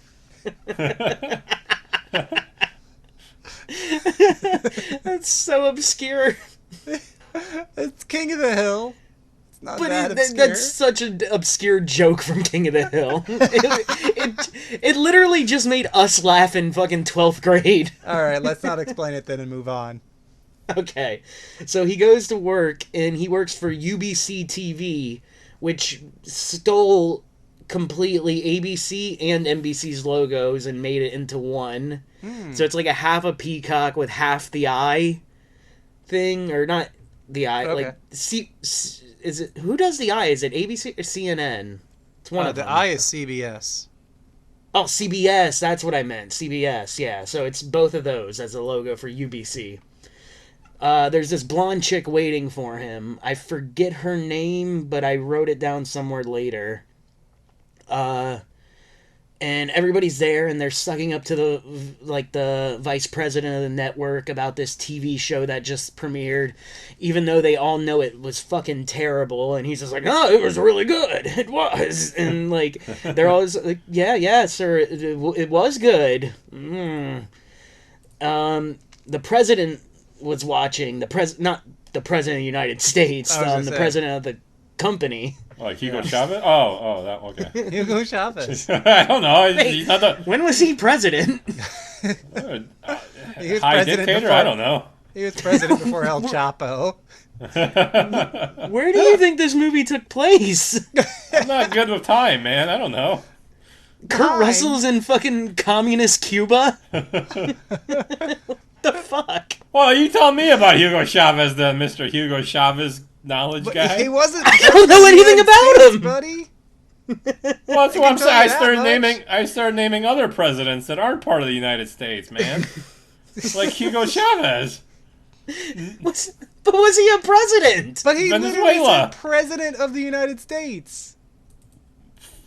That's so obscure. It's King of the Hill. It's not But that obscure. that's such an obscure joke from King of the Hill. It literally just made us laugh in fucking 12th grade. All right, let's not explain it then and move on. Okay. So he goes to work, and he works for UBC TV, which stole completely ABC and NBC's logos and made it into one. So it's like a half a peacock with half the eye thing, or not the eye, Okay. like is it, who does the eye? Is it ABC or CNN? It's one of The them. I is CBS. Oh, CBS, that's what I meant. CBS, yeah. So it's both of those as a logo for UBC. There's this blonde chick waiting for him. I forget her name, but I wrote it down somewhere later. And everybody's there, and they're sucking up to the vice president of the network about this TV show that just premiered, even though they all know it was fucking terrible. And he's just like, "Oh, it was really good. It was." And like, they're always like, "Yeah, sir, it was good." the president was watching not the president of the United States, the president of the company. Like Hugo Chavez? Oh, that okay. Hugo Chavez. I don't know. Wait, He's not the when was he president? He was high president dictator. before, I don't know. He was president before El Chapo. Where do you think this movie took place? I'm not good with time, man. I don't know. Kurt Russell's in fucking communist Cuba? What the fuck? Well, you tell me about Hugo Chavez, then, Mr. Hugo Chavez knowledge But guy. he wasn't. I don't know anything about him, buddy. Well, that's what I'm saying. much. I started naming other presidents that aren't part of the United States, man. Like Hugo Chavez. But was he a president? But he literally Venezuela. said president of the United States.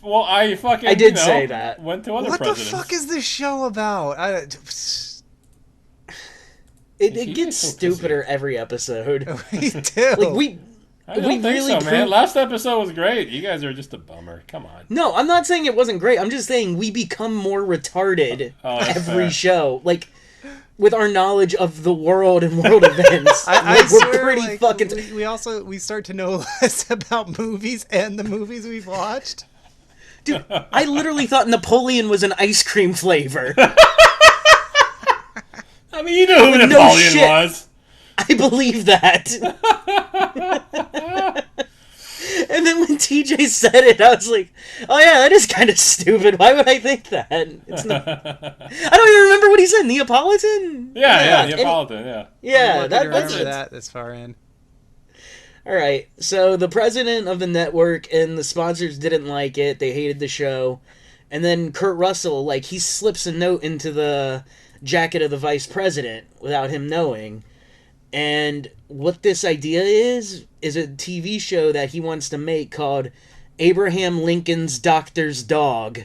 Well, I did say that. Went to other What presidents. the fuck is this show about? It gets stupider every episode. We do. Like we I don't we think really so, man. proved- Last episode was great. You guys are just a bummer. Come on. No, I'm not saying it wasn't great. I'm just saying we become more retarded that's every fair. show. Like with our knowledge of the world and world events. I Like, swear, we're pretty like, fucking we start to know less about movies and the movies we've watched. Dude, I literally thought Napoleon was an ice cream flavor. I mean, you know who No Napoleon shit. was. I believe that. And then when TJ said it, I was like, oh yeah, that is kind of stupid. Why would I think that? It's not... I don't even remember what he said. Neapolitan? Yeah, Neapolitan, yeah. Yeah, I that's remember it. that this far in. All right, so the president of the network and the sponsors didn't like it. They hated the show. And then Kurt Russell, like, he slips a note into the jacket of the vice president without him knowing. And what this idea is a TV show that he wants to make called Abraham Lincoln's Doctor's Dog.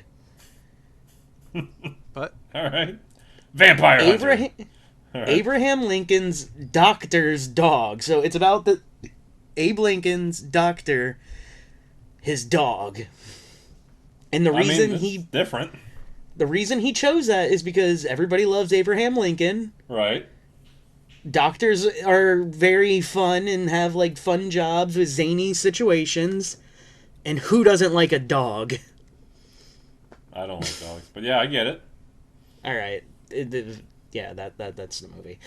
What? All right. Vampire Hunter. Abraham, All right. Abraham Lincoln's Doctor's Dog. So it's about the Abe Lincoln's doctor, his dog. And the reason different. reason he chose that is because everybody loves Abraham Lincoln. Right. Doctors are very fun and have like fun jobs with zany situations. And who doesn't like a dog? I don't like dogs, but yeah, I get it. All right. Yeah, that's the movie.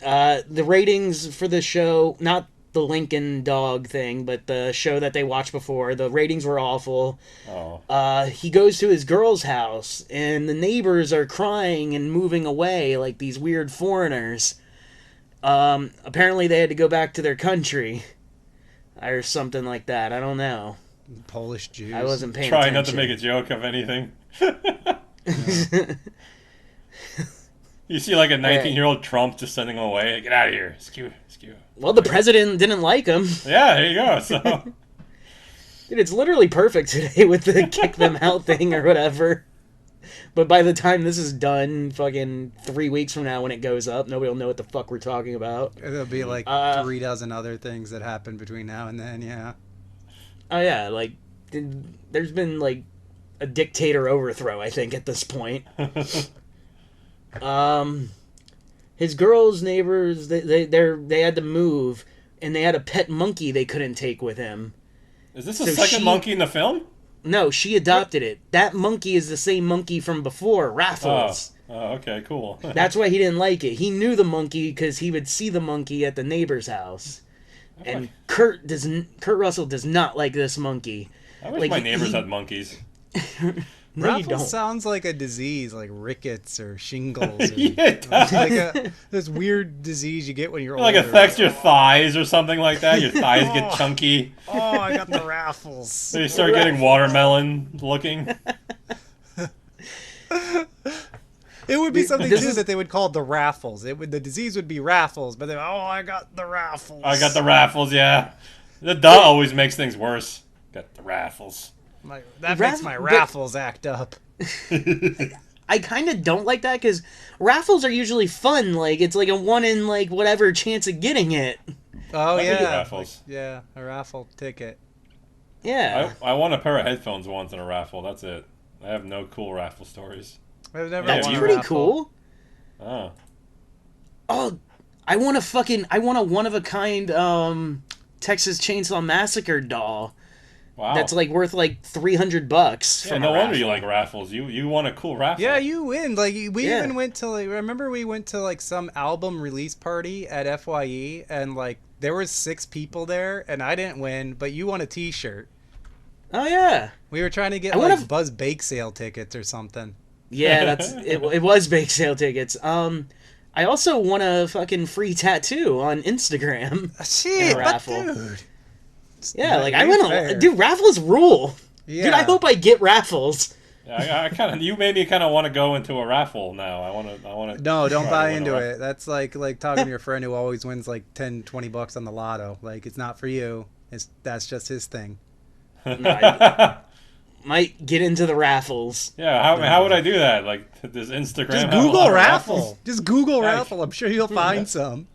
The ratings for the show, not the Lincoln dog thing, but the show that they watched before, the ratings were awful. Oh. He goes to his girl's house, and the neighbors are crying and moving away like these weird foreigners. Apparently they had to go back to their country. Or something like that. I don't know. Polish Jews. I wasn't paying Try attention. not to make a joke of anything. You see like a 19-year-old Trump just sending him away. Get out of here. Skew. Well, the president didn't like him. Yeah, there you go. So Dude, it's literally perfect today with the kick them out thing or whatever. But by the time this is done, fucking 3 weeks from now when it goes up, nobody will know what the fuck we're talking about. There'll be like 3 dozen other things that happen between now and then, yeah. Oh yeah, like, there's been like a dictator overthrow, I think, at this point. His girl's neighbors, they had to move, and they had a pet monkey they couldn't take with him. is this the second monkey in the film? No, she adopted it. That monkey is the same monkey from before, Raffles. Oh, okay, cool. That's why he didn't like it. He knew the monkey because he would see the monkey at the neighbor's house. And Kurt Russell does not like this monkey. I wish like, my neighbors had monkeys. No, you Raffles don't. sounds like a disease, like rickets or shingles. Or, Yeah, it does. like this weird disease you get when you're Like older. affects your thighs or something like that. Your thighs get chunky. Oh, I got the Raffles. So you start getting watermelon looking. It would be something This too is- that they would call the Raffles. The disease would be Raffles, but they're I got the Raffles. I got the raffles, yeah. The duh always makes things worse. Got the raffles. That Raff- makes my but- Raffles act up. I kind of don't like that because raffles are usually fun. Like, it's like a one in, like, whatever chance of getting it. Oh I can do yeah, Raffles. yeah, a raffle ticket. Yeah. I won a pair of headphones once in a raffle. That's it. I have no cool raffle stories. I've never That's won a pretty raffle. cool. Oh. Oh, I want a one of a kind Texas Chainsaw Massacre doll. Wow. That's like worth like $300 Yeah, from no a wonder you raffle. like raffles. You want a cool raffle. Yeah, you win. Like we Yeah. even went to like remember we went to like some album release party at FYE and like there was 6 people there and I didn't win, but you won a T-shirt. Oh yeah. We were trying to get I like wanna Buzz Bake Sale tickets or something. Yeah, that's it. It was bake sale tickets. I also won a fucking free tattoo on Instagram in Shit, a but raffle. dude. Yeah, Not like I very went fair. dude, raffles rule. Yeah. Dude, I hope I get raffles. Yeah, I kind of. You made me kind of want to go into a raffle now. I want to. No, don't try buy to win a into raffle. it. That's like talking to your friend who always wins like 10, 20 bucks on the lotto. Like it's not for you. That's just his thing. No, I might get into the raffles. Yeah, how would I do that? Like, does Instagram Just have a lot Google of raffle. raffles? Just Google Yeah. raffle. I'm sure you'll find some.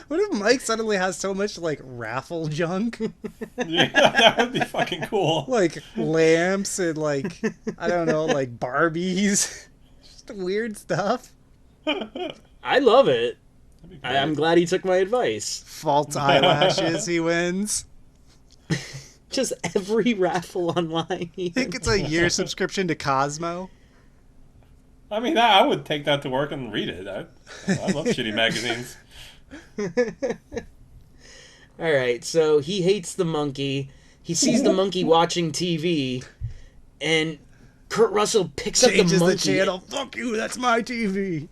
What if Mike suddenly has so much like raffle junk? Yeah, that would be fucking cool. Like lamps and like I don't know, like Barbies. Just weird stuff. I love it. That'd be great. I'm glad he took my advice. False eyelashes, he wins. Just every raffle online. I think it's a year subscription to Cosmo. I mean, I would take that to work and read it. I love shitty magazines. Alright, so he hates the monkey. He sees the monkey watching TV, and Kurt Russell picks up Changes the the monkey. channel. Fuck you, that's my TV.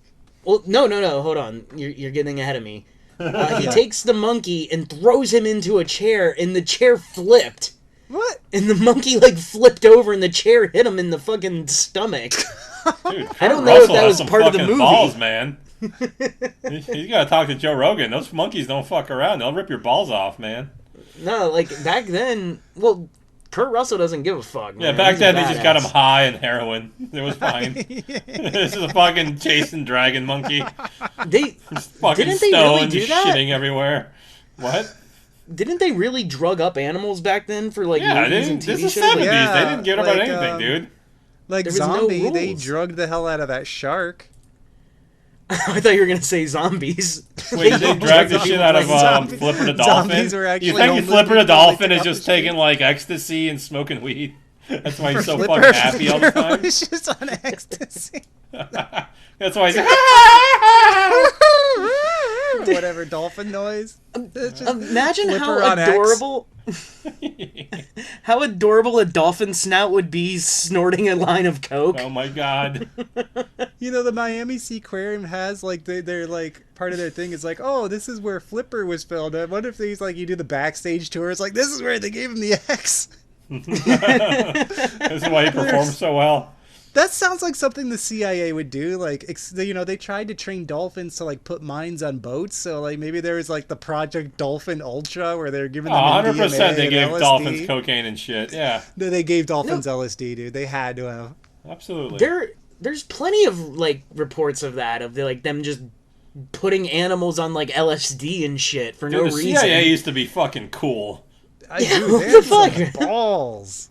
Well, no, hold on. You're getting ahead of me. He takes the monkey and throws him into a chair, and the chair flipped. What? And the monkey, like, flipped over, and the chair hit him in the fucking stomach. Dude, I don't Kurt know if Russell that has was some part of the fucking movie. Balls, man. You gotta talk to Joe Rogan. Those monkeys don't fuck around. They'll rip your balls off, man. No, like, back then... Well, Kurt Russell doesn't give a fuck, man. Yeah, back He's a then they just got him badass. high and heroin. It was fine. This is a fucking chasing dragon monkey. They... Fucking Didn't they stoned, really do that? shitting everywhere. What? Didn't they really drug up animals back then for, like, Yeah, movies and this TV is shows? 70s. Like, Yeah, They didn't give about like, anything, dude. Like There was no Zombie, they rules. drugged the hell out of that shark. I thought you were going to say zombies. Wait, did they drag the shit out of Zombie- Flipper the Dolphin? zombies were actually You think homeless Flipper the people, they Dolphin took is off just the street? taking, like, ecstasy and smoking weed? That's why he's so Flipper fucking happy all the time? was just on ecstasy. That's why he's Whatever dolphin noise. It's just Imagine how Flipper on X. adorable... how adorable a dolphin snout would be snorting a line of coke. Oh my god. You know, the Miami Seaquarium has like they're like part of their thing is like, oh, this is where Flipper was filmed. I wonder if these like you do the backstage tour. It's like this is where they gave him the X. This is why he performs so well. That sounds like something the CIA would do. Like, you know, they tried to train dolphins to like put mines on boats. So like maybe there was like the Project Dolphin Ultra where they're giving them 100% MDMA they and gave LSD. dolphins cocaine and shit. Yeah, They gave dolphins LSD, dude. They had to have. absolutely. There's plenty of like reports of that of like them just putting animals on like LSD and shit for no Dude, the reason. CIA used to be fucking cool. Dude, what they the had some fuck? balls.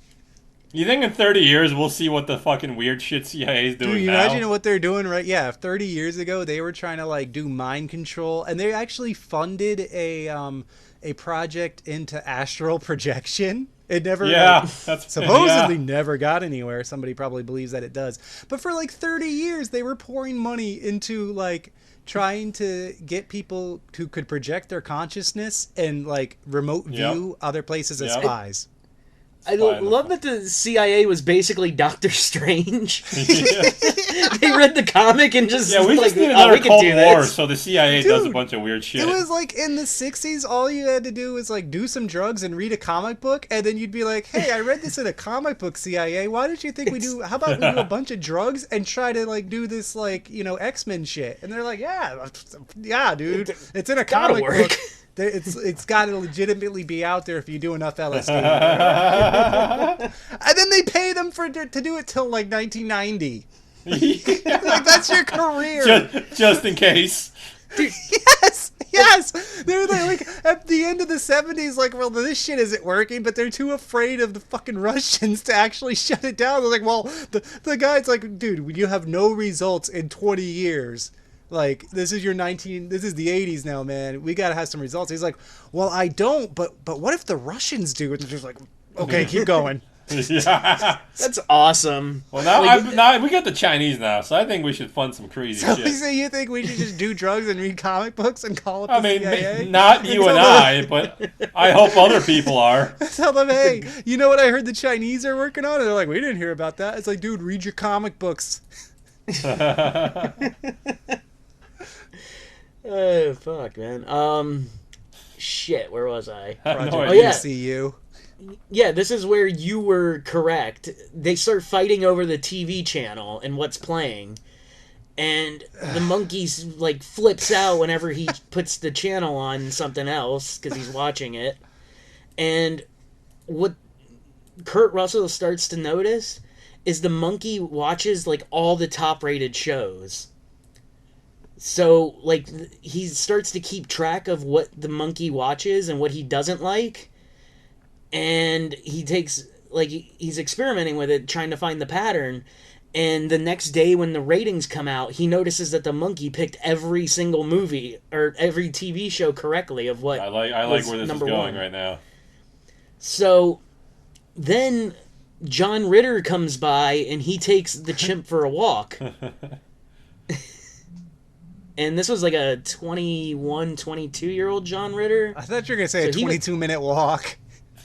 You think in 30 years we'll see what the fucking weird shit CIA is doing Dude, you now? imagine what they're doing right? Yeah, 30 years ago they were trying to like do mind control, and they actually funded a project into astral projection. It never Yeah, like, that's supposedly yeah. never got anywhere. Somebody probably believes that it does, but for like 30 years they were pouring money into like trying to get people who could project their consciousness and like remote view other places as Yep. spies. I love that the CIA was basically Doctor Strange. Yeah. They read the comic and just Yeah, we like, just need oh, another we could Cold do War, this. so the CIA does a Dude, bunch of weird shit. It was like in the 60s, all you had to do was like do some drugs and read a comic book, and then you'd be like, hey, I read this in a comic book, CIA. Why don't you think we do, how about we do a bunch of drugs and try to like do this like, you know, X-Men shit? And they're like, yeah, dude, it's in a Gotta comic work. book. It's got to legitimately be out there if you do enough LSD. And then they pay them to do it till like 1990. Like that's your career. just in case. Yes. They're like at the end of the 70s, like, well, this shit isn't working, but they're too afraid of the fucking Russians to actually shut it down. They're like, well, the guy's like, dude, you have no results in 20 years. Like, this is this is the 80s now, man. We gotta have some results. He's like, well, I don't, but what if the Russians do? And they're just like, okay, keep going. Yeah. That's awesome. Well, now, Like, now we got the Chinese now, so I think we should fund some crazy So shit. you think we should just do drugs and read comic books and call it I the mean, CIA? not you and I, but I hope other people are. Tell them, hey, you know what I heard the Chinese are working on? And they're like, we didn't hear about that. It's like, dude, read your comic books. Oh, fuck, man. Shit, where was I? I have no Project idea. yeah. ECU. Yeah, this is where you were correct. They start fighting over the TV channel and what's playing. And the monkey's like flips out whenever he puts the channel on something else because he's watching it. And what Kurt Russell starts to notice is the monkey watches like all the top rated shows. So like he starts to keep track of what the monkey watches and what he doesn't like. And he takes, like, he's experimenting with it, trying to find the pattern. And the next day when the ratings come out, he notices that the monkey picked every single movie or every TV show correctly of what I like where this is going right now. So then John Ritter comes by and he takes the chimp for a walk. And this was like a 21, 22-year-old John Ritter. I thought you were going to say So a 22-minute walk.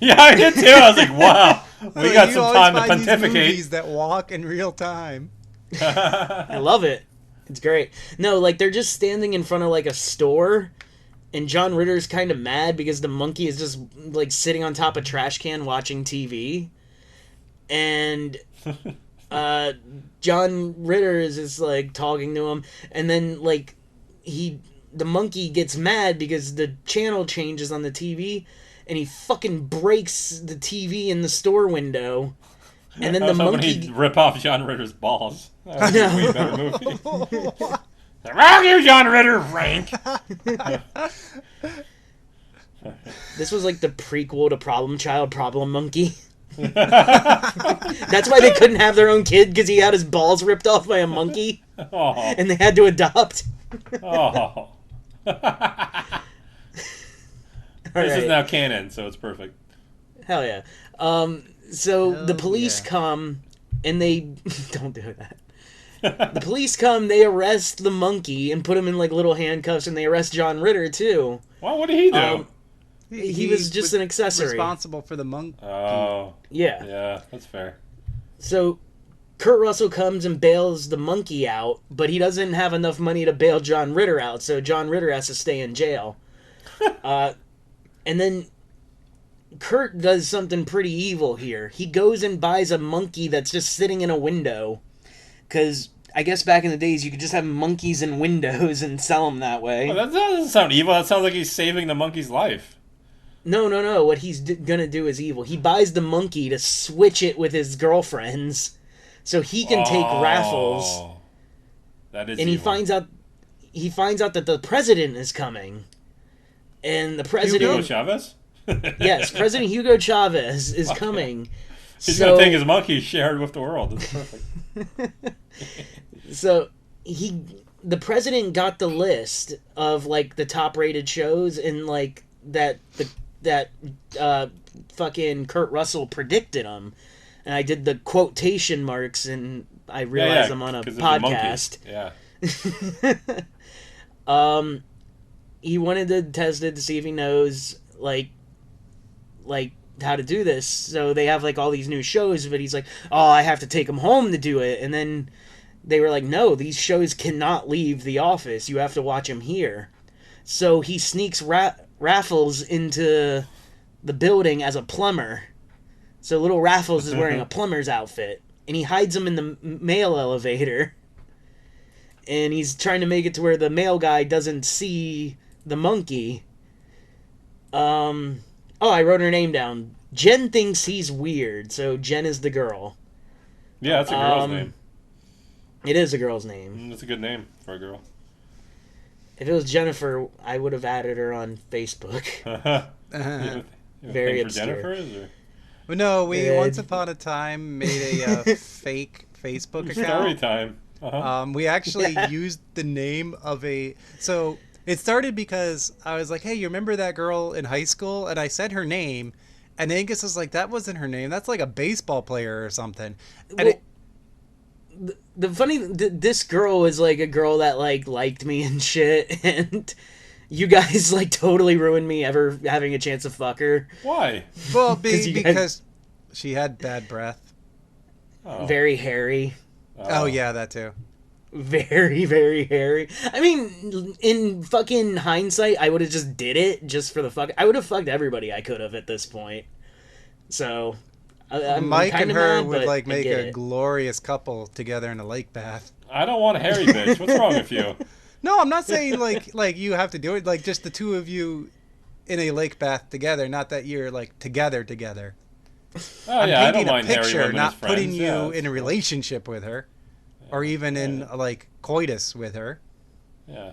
Yeah, I did too. I was like, wow, we got You some always time to find these pontificate. movies that walk in real time. I love it. It's great. No, like they're just standing in front of like a store, and John Ritter's kind of mad because the monkey is just like sitting on top of a trash can watching TV, and John Ritter is just like talking to him, and then like the monkey gets mad because the channel changes on the TV. And he fucking breaks the TV in the store window. And then I the was hoping monkey... he'd rip off John Ritter's balls. That would be a way better movie. Wrong you, John Ritter, Frank! This was like the prequel to Problem Child, Problem Monkey. That's why they couldn't have their own kid, because he had his balls ripped off by a monkey. Oh. And they had to adopt. Oh. This is Alright. now canon, so it's perfect. Hell yeah. So Hell the police yeah. come, and they... Don't do that. The police come, they arrest the monkey, and put him in like little handcuffs, and they arrest John Ritter, too. Well, what did he do? He was just an accessory. Responsible for the monkey. Oh. Yeah. Yeah, that's fair. So Kurt Russell comes and bails the monkey out, but he doesn't have enough money to bail John Ritter out, so John Ritter has to stay in jail. And then Kurt does something pretty evil here. He goes and buys a monkey that's just sitting in a window. Because I guess back in the days you could just have monkeys in windows and sell them that way. Well, that doesn't sound evil. That sounds like he's saving the monkey's life. No. What he's gonna do is evil. He buys the monkey to switch it with his girlfriends so he can take raffles. That is And evil. he finds out that the president is coming. And the Hugo president... Chavez? Yes, President Hugo Chavez is coming. He's going to take his monkey shared with the world. That's perfect. So the president got the list of like the top rated shows and like that fucking Kurt Russell predicted them, and I did the quotation marks and I realized I'm on a 'cause of the monkey. podcast. Yeah. He wanted to test it to see if he knows like how to do this. So they have like all these new shows, but he's like, oh, I have to take him home to do it. And then they were like, no, these shows cannot leave the office. You have to watch them here. So he sneaks Raffles into the building as a plumber. So little Raffles is wearing a plumber's outfit, and he hides him in the mail elevator. And he's trying to make it to where the mail guy doesn't see the monkey. Oh, I wrote her name down. Jen thinks he's weird, so Jen is the girl. Yeah, that's a girl's name. It is a girl's name. That's a good name for a girl. If it was Jennifer, I would have added her on Facebook. Very for obscure. Jennifer's, or? But no, we Yeah, once upon a time made a fake Facebook account. Story time. We actually used the name of a. So it started because I was like, "Hey, you remember that girl in high school?" And I said her name, and Angus was like, "That wasn't her name. That's like a baseball player or something." And Well, the funny, this girl was like a girl that like liked me and shit, and you guys like totally ruined me ever having a chance to fuck her. Why? well, 'Cause you guys- because she had bad breath. Oh. Very hairy. Oh yeah, that too. Very, very hairy. I mean, in fucking hindsight, I would have just did it just for the fuck. I would have fucked everybody I could have at this point. So, I'm Mike and kinda her mad, would but like I make get a it. glorious couple together in a lake bath. I don't want a hairy bitch. What's wrong with you? No, I'm not saying like you have to do it. Like just the two of you in a lake bath together. Not that you're like together. Oh I'm yeah, I don't painting a mind hairy picture, women as not friends. putting you Yeah, in a that's cool. relationship with her, or even in like coitus with her. Yeah.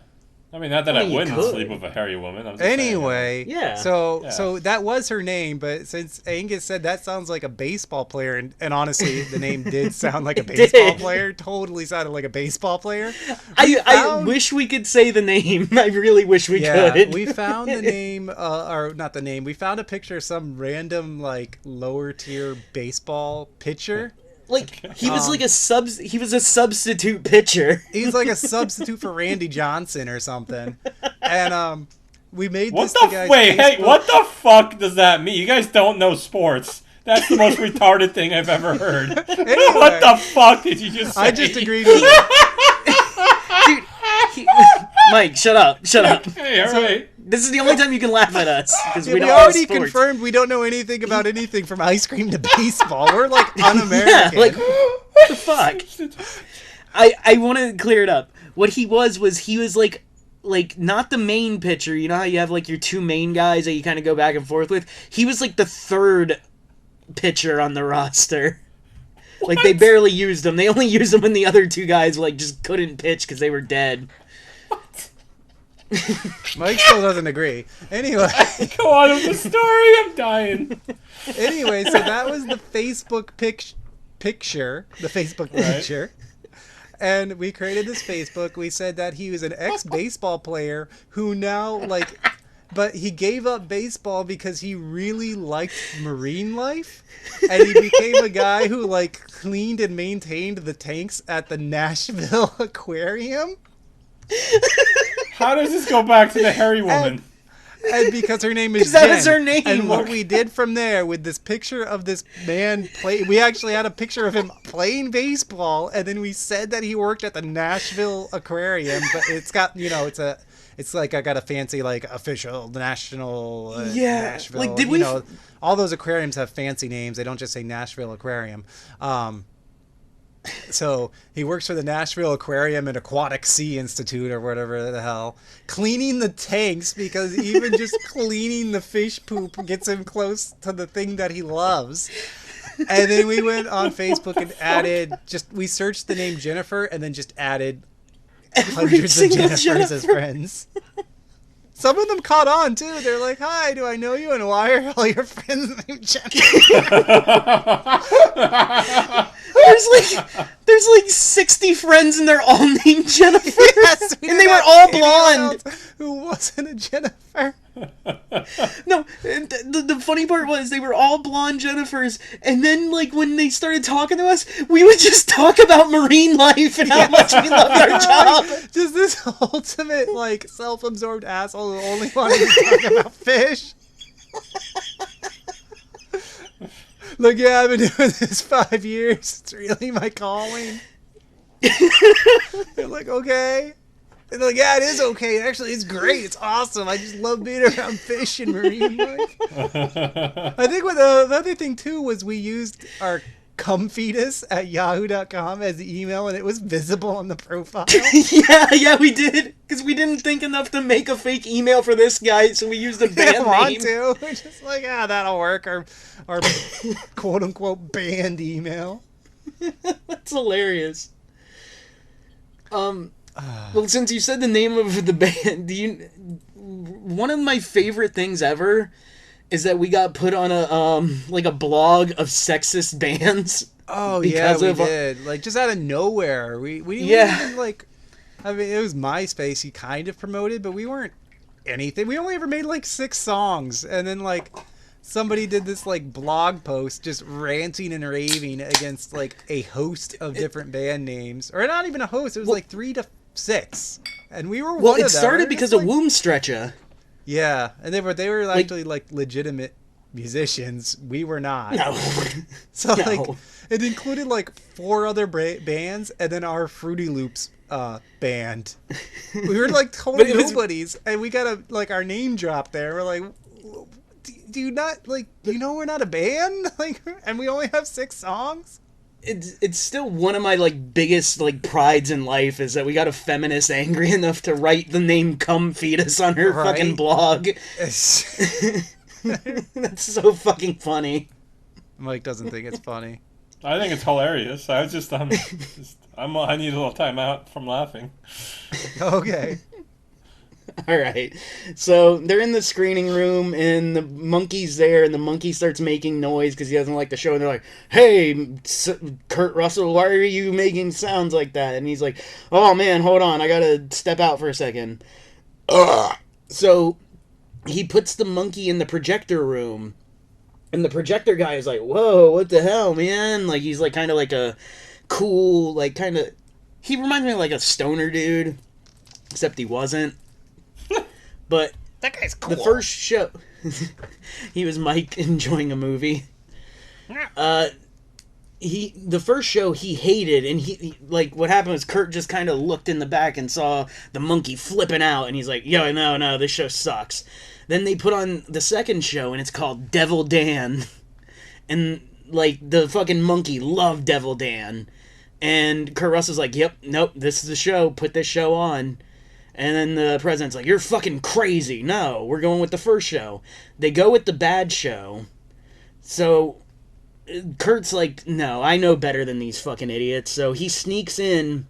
I mean, not that I I mean, you wouldn't could. sleep with a hairy woman. I'm just saying, Anyway, Yeah. So Yeah. so that was her name, but since Angus said that sounds like a baseball player, and honestly, the name did sound like a It baseball did. player. Totally sounded like a baseball player. I found- wish we could say the name. I really wish we Yeah, could. we found the name, or not the name. We found a picture of some random like lower tier baseball pitcher. Like he was like he was a substitute pitcher. He's like a substitute for Randy Johnson or something. And we made What this the guy's wait? Hey, Facebook- what the fuck does that mean? You guys don't know sports. That's the most retarded thing I've ever heard. What the fuck did you just say? I just agreed with it. Dude, Mike, shut up. Shut up. Hey, all right. This is the only time you can laugh at us because Yeah, we we don't know already sports. confirmed we don't know anything about anything from ice cream to baseball. We're like un-American. Yeah, like what the fuck? I want to clear it up. What he was he was like not the main pitcher. You know how you have like your two main guys that you kind of go back and forth with. He was like the third pitcher on the roster. Like they barely used him. They only used him when the other two guys like just couldn't pitch because they were dead. Mike still doesn't agree. Anyway, Go on with the story. I'm dying. so that was the Facebook picture, the Facebook Right. picture. And we created this Facebook. We said that he was an ex-baseball player who now but he gave up baseball because he really liked marine life, and he became a guy who like cleaned and maintained the tanks at the Nashville Aquarium. How does this go back to the hairy woman? And because her name is that Jen. was her name. And what we did from there with this picture of this man we actually had a picture of him playing baseball, and then we said that he worked at the Nashville Aquarium, but it's got, it's like I got a fancy like official national Yeah, Nashville. like, did we all those aquariums have fancy names. They don't just say Nashville Aquarium. So he works for the Nashville Aquarium and Aquatic Sea Institute or whatever the hell, cleaning the tanks because even just cleaning the fish poop gets him close to the thing that he loves. And then we went on Facebook and we searched the name Jennifer and then just added hundreds of single Jennifers as friends. Some of them caught on too. They're like, "Hi, do I know you? And why are all your friends named Jennifer?" There's like 60 friends and they're all named Jennifer. Yes, we and didn't they were have all anyone blonde. else who wasn't a Jennifer. No, the funny part was they were all blonde Jennifers, and then like when they started talking to us, we would just talk about marine life and how much we loved our job. Just this ultimate like self-absorbed asshole who only wanted to talk about fish. Look, yeah, I've been doing this 5 years. It's really my calling. They're like, okay. And they're like, yeah, it is okay. Actually, it's great. It's awesome. I just love being around fish and marine life. I think the other thing, too, was we used our cumfetus@yahoo.com as the email, and it was visible on the profile. yeah, we did because we didn't think enough to make a fake email for this guy, so we used a We band didn't want name. to. We're just like, that'll work. Our quote-unquote banned email. That's hilarious. Well, since you said the name of the band, one of my favorite things ever is that we got put on a blog of sexist bands. Oh yeah, because we of did. Like just out of nowhere, we weren't yeah. even like. I mean, it was MySpace. He kind of promoted, but we weren't anything. We only ever made like 6 songs, and then like somebody did this like blog post just ranting and raving against like a host of different band names, or not even a host. It was Well, like 3 to 6, and we were well, one it of them. We started were because just of like, Womb Stretcha. yeah, and they were Like, actually like legitimate musicians. We were not. no, So like no. it included like 4 other bands and then our Fruity Loops band. We were like But total it was nobodies, and we got like our name dropped there. We're like, do you not like? Do you know we're not a band? Like, and we only have 6 songs. it's still one of my like biggest like prides in life is that we got a feminist angry enough to write the name "Cum Fetus" on her fucking Right? blog. It's- That's so fucking funny. Mike doesn't think it's funny. I think it's hilarious. I need a little time out from laughing. Okay. All right. So they're in the screening room, and the monkey's there, and the monkey starts making noise because he doesn't like the show. And they're like, "Hey, Kurt Russell, why are you making sounds like that?" And he's like, "Oh man, hold on, I gotta step out for a second." Ugh. So he puts the monkey in the projector room, and the projector guy is like, "Whoa, what the hell, man?" Like he's like kind of like a cool, like kind of. He reminds me of like a stoner dude, except he wasn't. But That guy's cool. the first show, he was Mike enjoying a movie. The first show he hated, and he like what happened was Kurt just kind of looked in the back and saw the monkey flipping out, and he's like, "Yo, no, this show sucks." Then they put on the second show, and it's called Devil Dan, and like the fucking monkey loved Devil Dan, and Kurt Russell's like, "Yep, nope, this is the show. Put this show on." And then the president's like, "You're fucking crazy. No, we're going with the first show." They go with the bad show. So Kurt's like, "No, I know better than these fucking idiots." So he sneaks in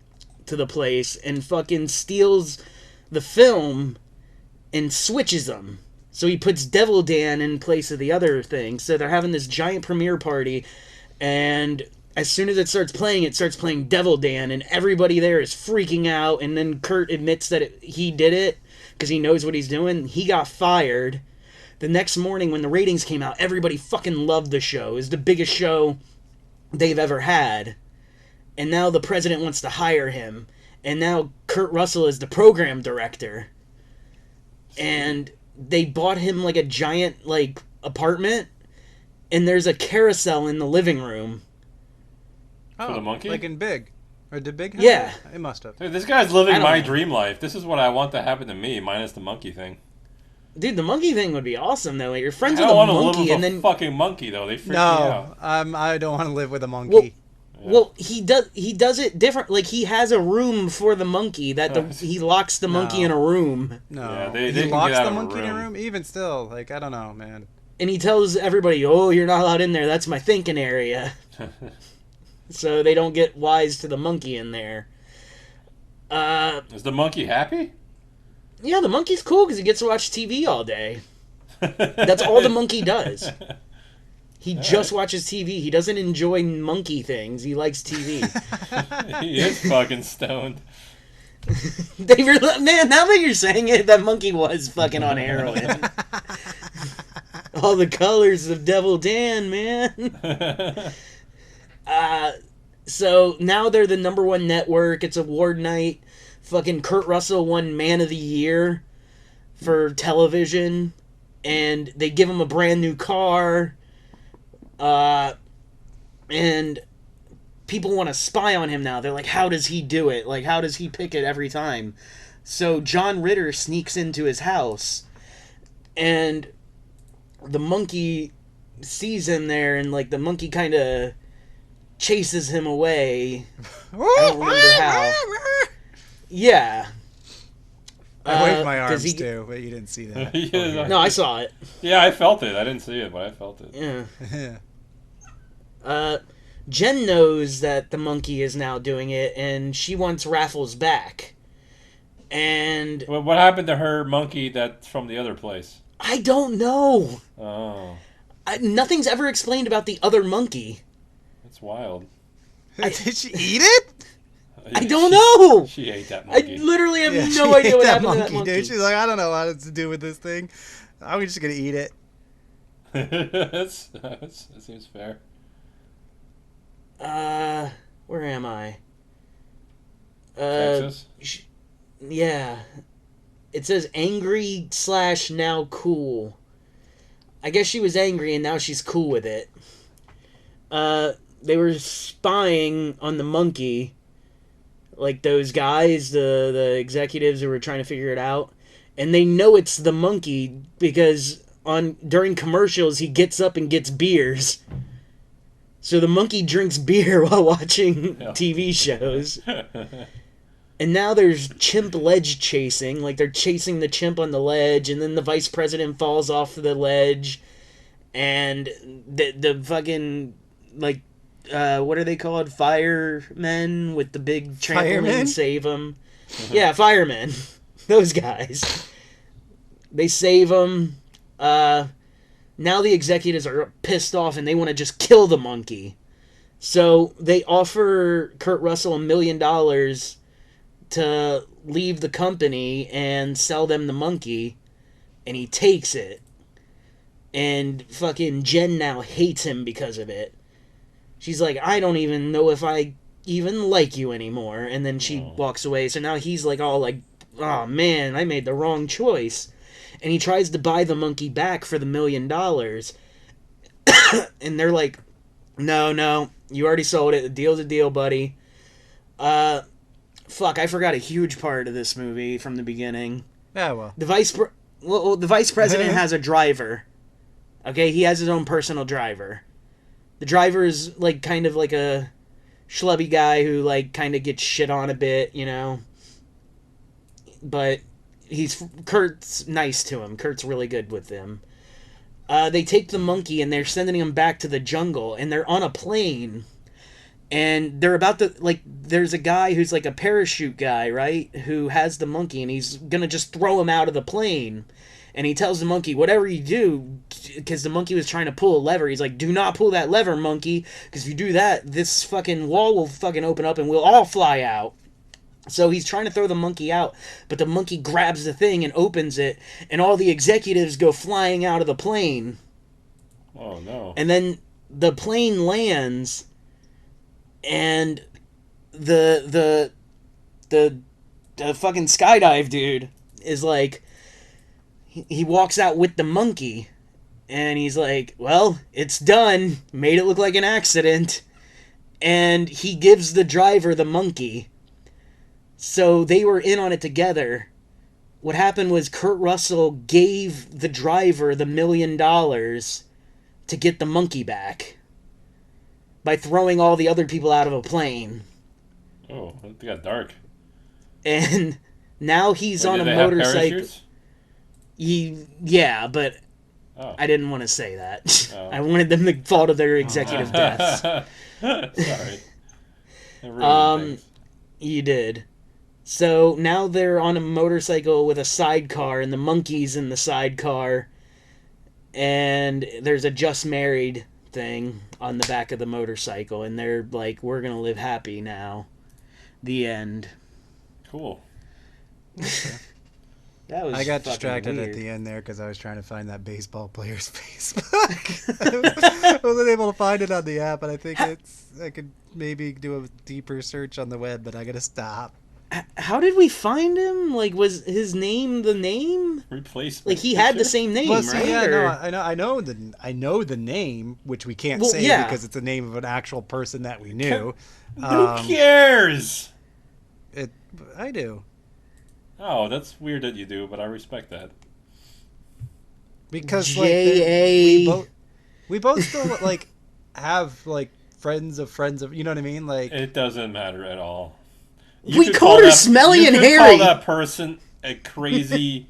to the place and fucking steals the film and switches them. So he puts Devil Dan in place of the other thing. So they're having this giant premiere party, and as soon as it starts playing Devil Dan, and everybody there is freaking out. And then Kurt admits that he did it because he knows what he's doing. He got fired. The next morning, when the ratings came out, everybody fucking loved the show. It was the biggest show they've ever had. And now the president wants to hire him. And now Kurt Russell is the program director. And they bought him like a giant like apartment, and there's a carousel in the living room. Oh, the monkey? like in Big, or did Big? Have Yeah. it must have. Dude, this guy's living I don't my know. dream life. This is what I want to happen to me, minus the monkey thing. Dude, the monkey thing would be awesome though. Like, you're friends I with don't a want to live monkey, with and a then fucking monkey, though. They freak me No, out. I don't want to live with a monkey. well, he does it different. Like he has a room for the monkey that he locks the monkey No. in a room, No, Yeah, they he can locks get out the of a monkey in a room. room. Even still, like I don't know, man. and he tells everybody, "Oh, you're not allowed in there. That's my thinking area." So they don't get wise to the monkey in there. Is the monkey happy? Yeah, the monkey's cool because he gets to watch TV all day. That's all the monkey does. He just watches TV. He doesn't enjoy monkey things. He likes TV. He is fucking stoned. Man, now that you're saying it, that monkey was fucking on heroin. All the colors of Devil Dan, man. So now they're the #1 network. It's award night. Fucking Kurt Russell won Man of the Year for television, and they give him a brand new car. And people want to spy on him now. They're like, how does he do it? Like, how does he pick it every time? So John Ritter sneaks into his house, and the monkey sees him there, and like the monkey kind of chases him away. I don't remember how. Yeah. I waved my 'cause arms too, but you didn't see that. Yeah, No, I saw it. Yeah, I felt it. I didn't see it, but I felt it. Yeah. Yeah. Jen knows that the monkey is now doing it, and she wants Raffles back. And Well, what happened to her monkey that's from the other place? I don't know. Oh. Nothing's ever explained about the other monkey. That's wild. Did she eat it? I don't know. She ate that I monkey. literally have Yeah, no she idea ate what that happened to that monkey. Dude. She's like, I don't know what to do with this thing. I'm just gonna eat it. That seems fair. Where am I? Texas? Yeah. It says angry / now cool. I guess she was angry and now she's cool with it. They were spying on the monkey. Like those guys, the executives who were trying to figure it out. And they know it's the monkey because during commercials he gets up and gets beers. So the monkey drinks beer while watching TV shows. And now there's chimp ledge chasing. Like, they're chasing the chimp on the ledge, and then the vice president falls off the ledge. And the fucking, like, what are they called? Firemen with the big trampoline Firemen? save them. Yeah, firemen. Those guys. They save them. Now the executives are pissed off, and they want to just kill the monkey. So they offer Kurt Russell $1 million to leave the company and sell them the monkey, and he takes it. And fucking Jen now hates him because of it. She's like, I don't even know if I even like you anymore. And then she walks away. So now he's like all like, oh man, I made the wrong choice. And he tries to buy the monkey back for the $1 million. And they're like, no, you already sold it. The deal's a deal, buddy. Fuck, I forgot a huge part of this movie from the beginning. Yeah, well. The vice president has a driver. Okay, he has his own personal driver. The driver is like kind of like a schlubby guy who like kind of gets shit on a bit, you know. But Kurt's nice to him. Kurt's really good with him. They take the monkey and they're sending him back to the jungle, and they're on a plane. And they're about to, like, there's a guy who's like a parachute guy, right? Who has the monkey, and he's gonna just throw him out of the plane. And he tells the monkey, whatever you do, because the monkey was trying to pull a lever, he's like, do not pull that lever, monkey, because if you do that, this fucking wall will fucking open up and we'll all fly out. So he's trying to throw the monkey out, but the monkey grabs the thing and opens it, and all the executives go flying out of the plane. Oh, no. And then the plane lands, and the fucking skydive dude is like, he walks out with the monkey, and he's like, well, it's done. Made it look like an accident. And he gives the driver the monkey. So they were in on it together. What happened was Kurt Russell gave the driver the $1 million to get the monkey back by throwing all the other people out of a plane. Oh, it got dark. And now he's on a motorcycle. Yeah, but I didn't want to say that. Oh. I wanted them to fall to their executive deaths. Sorry. You did. So now they're on a motorcycle with a sidecar, and the monkey's in the sidecar, and there's a just married thing on the back of the motorcycle, and they're like, we're gonna live happy now. The end. Cool. Okay. That was I got distracted weird at the end there because I was trying to find that baseball player's Facebook. I wasn't able to find it on the app, and I think I could maybe do a deeper search on the web, but I gotta stop. How did we find him? Like, was his name the name? Replacement. Like, he had the same name, well, right? Yeah, no, I know the name, which we can't say because it's the name of an actual person that we knew. Who cares? I do. Oh, that's weird that you do, but I respect that. Because we both still like have like friends of, you know what I mean? Like, it doesn't matter at all. We called her Smelly and Hairy. You could call that person a crazy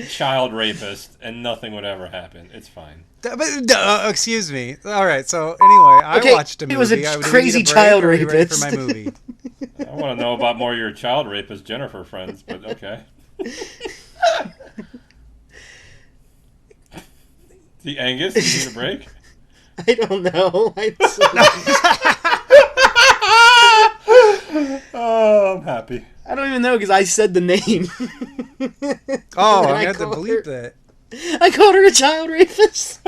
child rapist, and nothing would ever happen. It's fine. Excuse me. All right. So anyway, I watched a movie. It was a crazy child rapist. For my movie. I want to know about more of your child rapist Jennifer friends, but okay. The Angus, you need a break? I don't know. Oh, I'm happy. I don't even know because I said the name. Oh, And I'm I gonna have to called believe her- that. I called her a child rapist.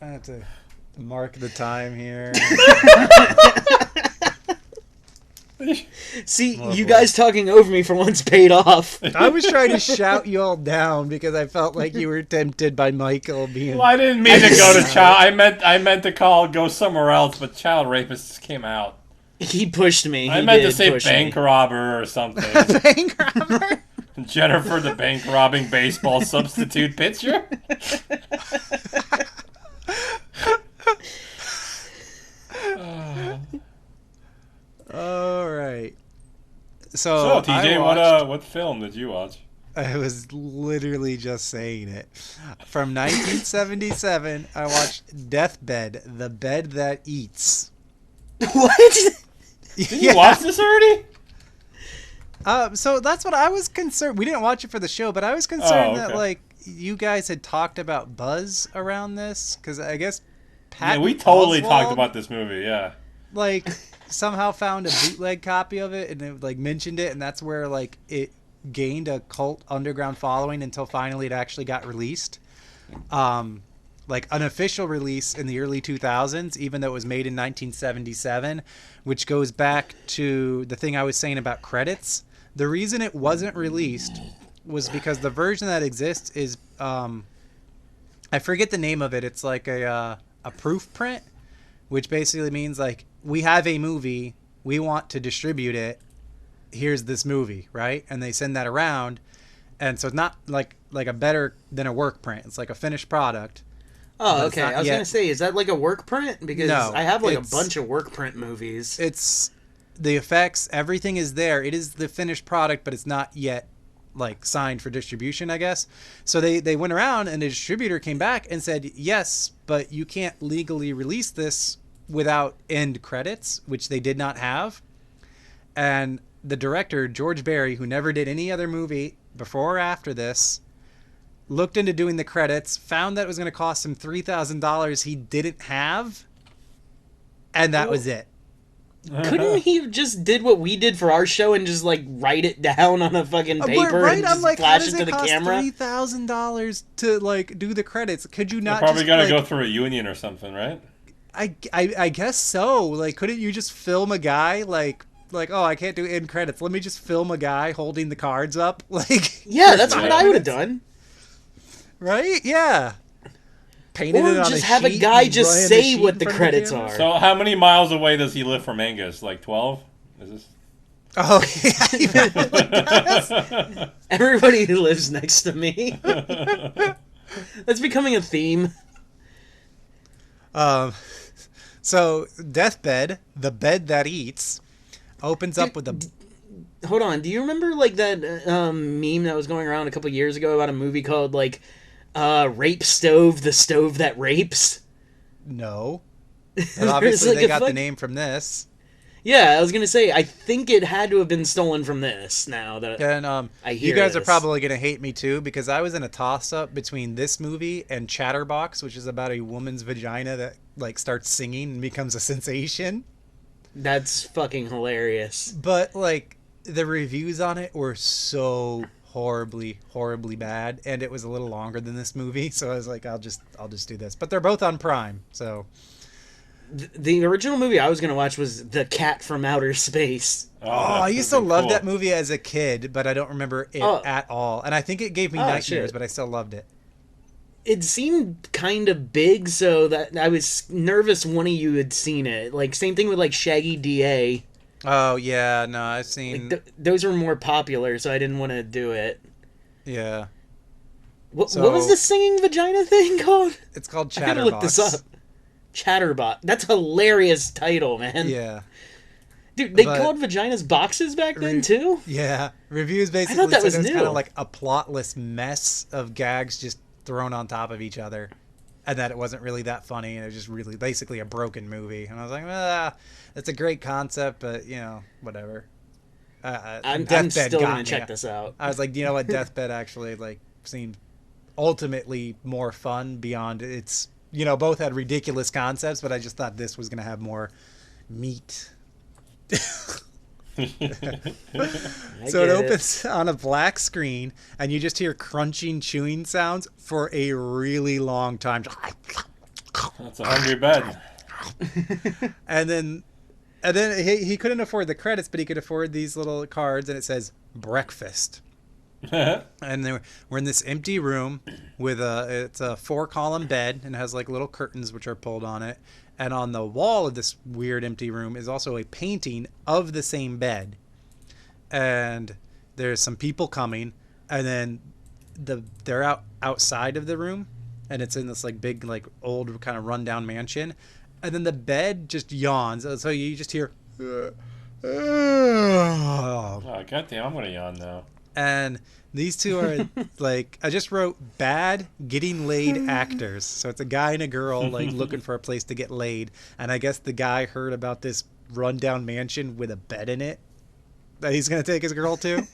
I have to mark the time here. See, Oh, you boy. guys talking over me for once paid off. I was trying to shout you all down because I felt like you were tempted by Michael being. Well, I didn't mean to just- go to child. I ment to go somewhere else, but child rapists came out. He pushed me. I He meant to did say push bank me. robber or something. Bank robber? Jennifer, the bank robbing baseball substitute pitcher. All right. So, TJ, I watched, what film did you watch? I was literally just saying it. From 1977, I watched Deathbed, The Bed That Eats. What? Did you watch this already? So that's what I was concerned. We didn't watch it for the show, but I was concerned that okay. like you guys had talked about buzz around this because I guess Pat. Yeah, we totally talked Oswalt, about this movie. Yeah. like somehow found a bootleg copy of it and it like mentioned it, and that's where like it gained a cult underground following until finally it actually got released. Like an official release in the early 2000s, even though it was made in 1977, which goes back to the thing I was saying about credits. The reason it wasn't released was because the version that exists is, I forget the name of it. It's like a proof print, which basically means like, we have a movie, we want to distribute it, here's this movie, right? And they send that around. And so it's not like a better than a work print. It's like a finished product. Oh, it's okay. not I was yet. going to say, is that like a work print? Because No, I have like a it's- bunch of work print movies. It's the effects, everything is there. It is the finished product, but it's not yet like signed for distribution, I guess. So they went around and the distributor came back and said, yes, but you can't legally release this without end credits, which they did not have. And the director, George Barry, who never did any other movie before or after this, looked into doing the credits, found that it was going to cost him $3,000 he didn't have, and that was it. Couldn't he have just did what we did for our show and just like write it down on a fucking paper Right, and I'm just like, how flash does it to it the cost camera? $3,000 to like do the credits? Could you You're not probably just gotta like, go through a union or something, right? I guess so. Like, couldn't you just film a guy like oh, I can't do end credits. Let me just film a guy holding the cards up, like Yeah, that's Yeah. what I would have done. right? Yeah. Painted Or it on just a have a sheet guy and just ran say sheet what in the front of credits camera. are. So, how many miles away does he live from Angus? Like 12? Is this? Oh yeah, he probably does. Everybody who lives next to me. That's becoming a theme. So Deathbed, the bed that eats, opens up with a. Hold on, do you remember like that meme that was going around a couple years ago about a movie called like Rape Stove, the Stove That Rapes? No. There's, But obviously like, they a got the fuck- name from this. Yeah, I was gonna say I think it had to have been stolen from this. Now that And I you hear guys are this. probably gonna hate me too because I was in a toss-up between this movie and Chatterbox, which is about a woman's vagina that like starts singing and becomes a sensation. That's fucking hilarious. But like the reviews on it were so horribly bad, and it was a little longer than this movie, so I was like, I'll just do this. But they're both on Prime, so. The original movie I was gonna watch was The Cat from Outer Space. Oh, I that used to would've been love cool. that movie as a kid, but I don't remember it Oh. at all. And I think it gave me Oh, nightmares, shit. but I still loved it. It seemed kind of big, so that I was nervous one of you had seen it. Like same thing with like Shaggy DA. Oh yeah, no, I've seen. Like those were more popular, so I didn't want to do it. Yeah, What So- was the singing vagina thing called? it's called I gotta Chatterbox. look this up. Chatterbot. That's a hilarious title, man. Yeah, Dude, they But- called vaginas boxes back then too? yeah. Reviews basically thought that said was it was kind new. of like a plotless mess of gags just thrown on top of each other, and that it wasn't really that funny, and it was just really basically a broken movie. And I was like, that's a great concept, but you know, whatever. I'm Deathbed still got gonna me. check this out. I was like, you know what, Deathbed actually like seemed ultimately more fun beyond its. You know, both had ridiculous concepts, but I just thought this was gonna have more meat. I So it get opens on a black screen, and you just hear crunching, chewing sounds for a really long time. That's a hungry bed. And then he couldn't afford the credits, but he could afford these little cards, and it says breakfast. And we're in this empty room with it's a 4-column bed and has like little curtains which are pulled on it. And on the wall of this weird empty room is also a painting of the same bed. And there's some people coming, and then they're outside of the room, and it's in this like big like old kind of rundown mansion. And then the bed just yawns, so you just hear. Oh, goddamn, I'm gonna yawn now. And these two are like, I just wrote bad getting laid actors. So it's a guy and a girl like looking for a place to get laid. And I guess the guy heard about this rundown mansion with a bed in it that he's going to take his girl to.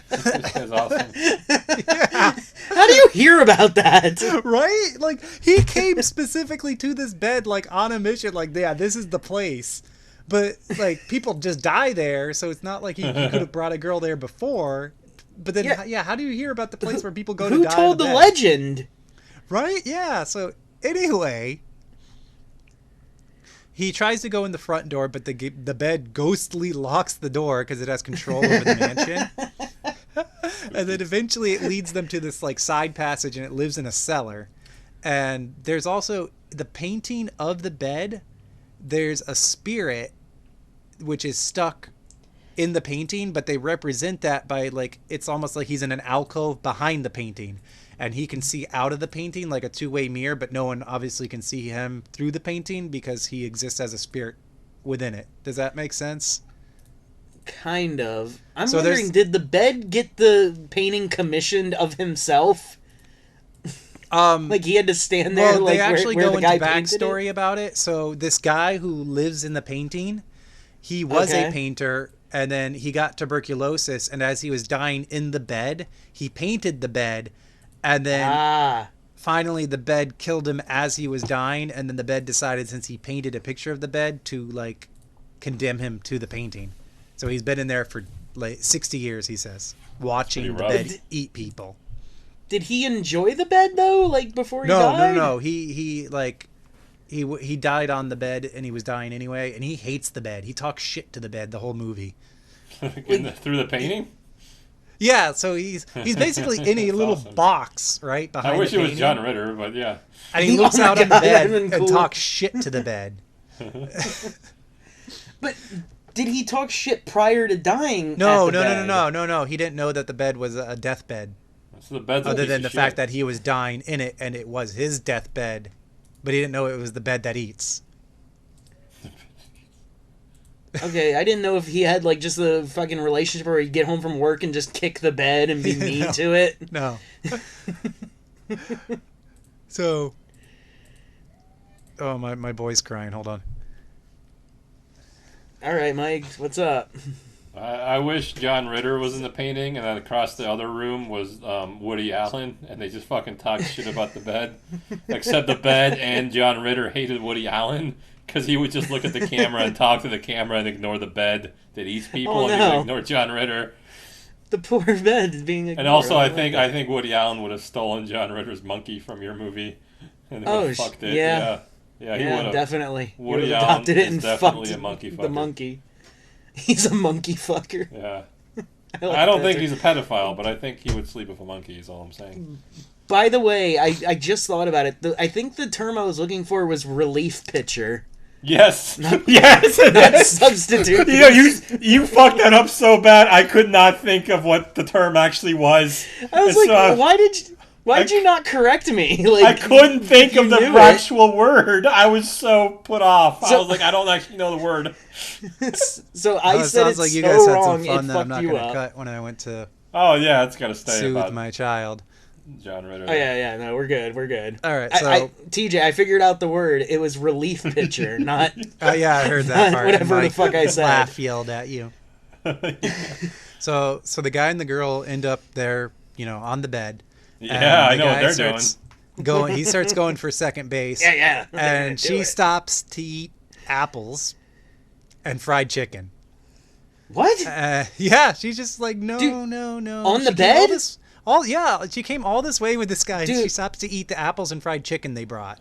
That's awesome. Yeah. How do you hear about that? Right? Like, he came specifically to this bed like on a mission. Like, yeah, this is the place. But like, people just die there, so it's not like he could have brought a girl there before. But then, yeah, how do you hear about the place where people go to die? Who told the bed? legend? Right? Yeah. So anyway, he tries to go in the front door, but the bed ghostly locks the door because it has control over the mansion. And then eventually it leads them to this like side passage, and it lives in a cellar. And there's also the painting of the bed. There's a spirit which is stuck in the painting, but they represent that by like, it's almost like he's in an alcove behind the painting, and he can see out of the painting like a two-way mirror, but no one obviously can see him through the painting because he exists as a spirit within it. Does that make sense? Kind of. I'm So wondering, did the bed get the painting commissioned of himself? Like he had to stand there. Well, like, they actually where go the guy into painted backstory it? about it. So this guy who lives in the painting, he was a Okay. painter, and then he got tuberculosis, and as he was dying in the bed, he painted the bed, and then finally the bed killed him as he was dying, and then the bed decided, since he painted a picture of the bed, to like condemn him to the painting. So he's been in there for like 60 years, he says, watching the rough. bed eat people. Did he enjoy the bed though? Like before he No, died? no. He died on the bed, and he was dying anyway, and he hates the bed. He talks shit to the bed the whole movie. Through the painting? Yeah, so he's basically in a That's little awesome. box right behind. I wish the it was painting, John Ritter, but yeah. and he looks Oh my out on the God, bed that'd been and cool. talks shit to the bed. But did he talk shit prior to dying? No. At the bed? He didn't know that the bed was a deathbed. So the bed's a Other piece than of the shit. fact that he was dying in it, and it was his deathbed, but he didn't know it was the bed that eats. Okay, I didn't know if he had like just a fucking relationship where he'd get home from work and just kick the bed and be mean No. to it. No. So. Oh, my boy's crying. Hold on. All right, Mike, what's up? I wish John Ritter was in the painting, and then across the other room was Woody Allen, and they just fucking talked shit about the bed. Except the bed and John Ritter hated Woody Allen because he would just look at the camera and talk to the camera and ignore the bed that eats people, Oh, and he would no. ignore John Ritter. The poor bed is being ignored. And also, I like think that. Woody Allen would have stolen John Ritter's monkey from your movie, and they Oh, would have fucked it. yeah. Yeah, he Yeah, would have. definitely. Woody He would've Allen adopted it is and definitely fucked a monkey the fucker. monkey. He's a monkey fucker. Yeah. like I don't that think term. he's a pedophile, but I think he would sleep with a monkey, is all I'm saying. By the way, I just thought about it. I think the term I was looking for was relief pitcher. Yes. Yes, it Not is. substitute. You know, you fucked that up so bad, I could not think of what the term actually was. I was And like, so why did you not correct me? Like, I couldn't think you of the knew it. actual word. I was so put off. I So- was like, I don't actually know the word. So I Oh, it said sounds it's like you so guys had wrong, some fun it that I'm fucked not you going to up. cut when I went to Oh, yeah, it's got to stay soothe about my child. John Ritter. Oh yeah, no, we're good. All right, TJ, I figured out the word. It was relief pitcher, not yeah, I heard that part. whatever the Mike fuck I said. Laugh yelled at you. So the guy and the girl end up there, on the bed. Yeah, and I the know what guy they're starts He starts going for second base. Yeah. And she stops to eat apples and fried chicken. What? Yeah, she's just like, no, Dude, no. on the She came bed? she came all this way with this guy, and Dude. she stops to eat the apples and fried chicken they brought.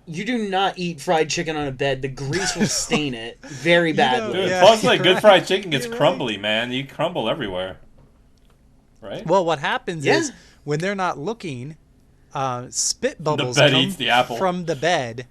You do not eat fried chicken on a bed. The grease will stain it very badly. Dude, Yeah, plus, like, you're good right. fried chicken gets You're right. crumbly, man. You crumble everywhere. Right? Well, what happens Yeah. is when they're not looking, spit bubbles bed come eats the apple. from the bed,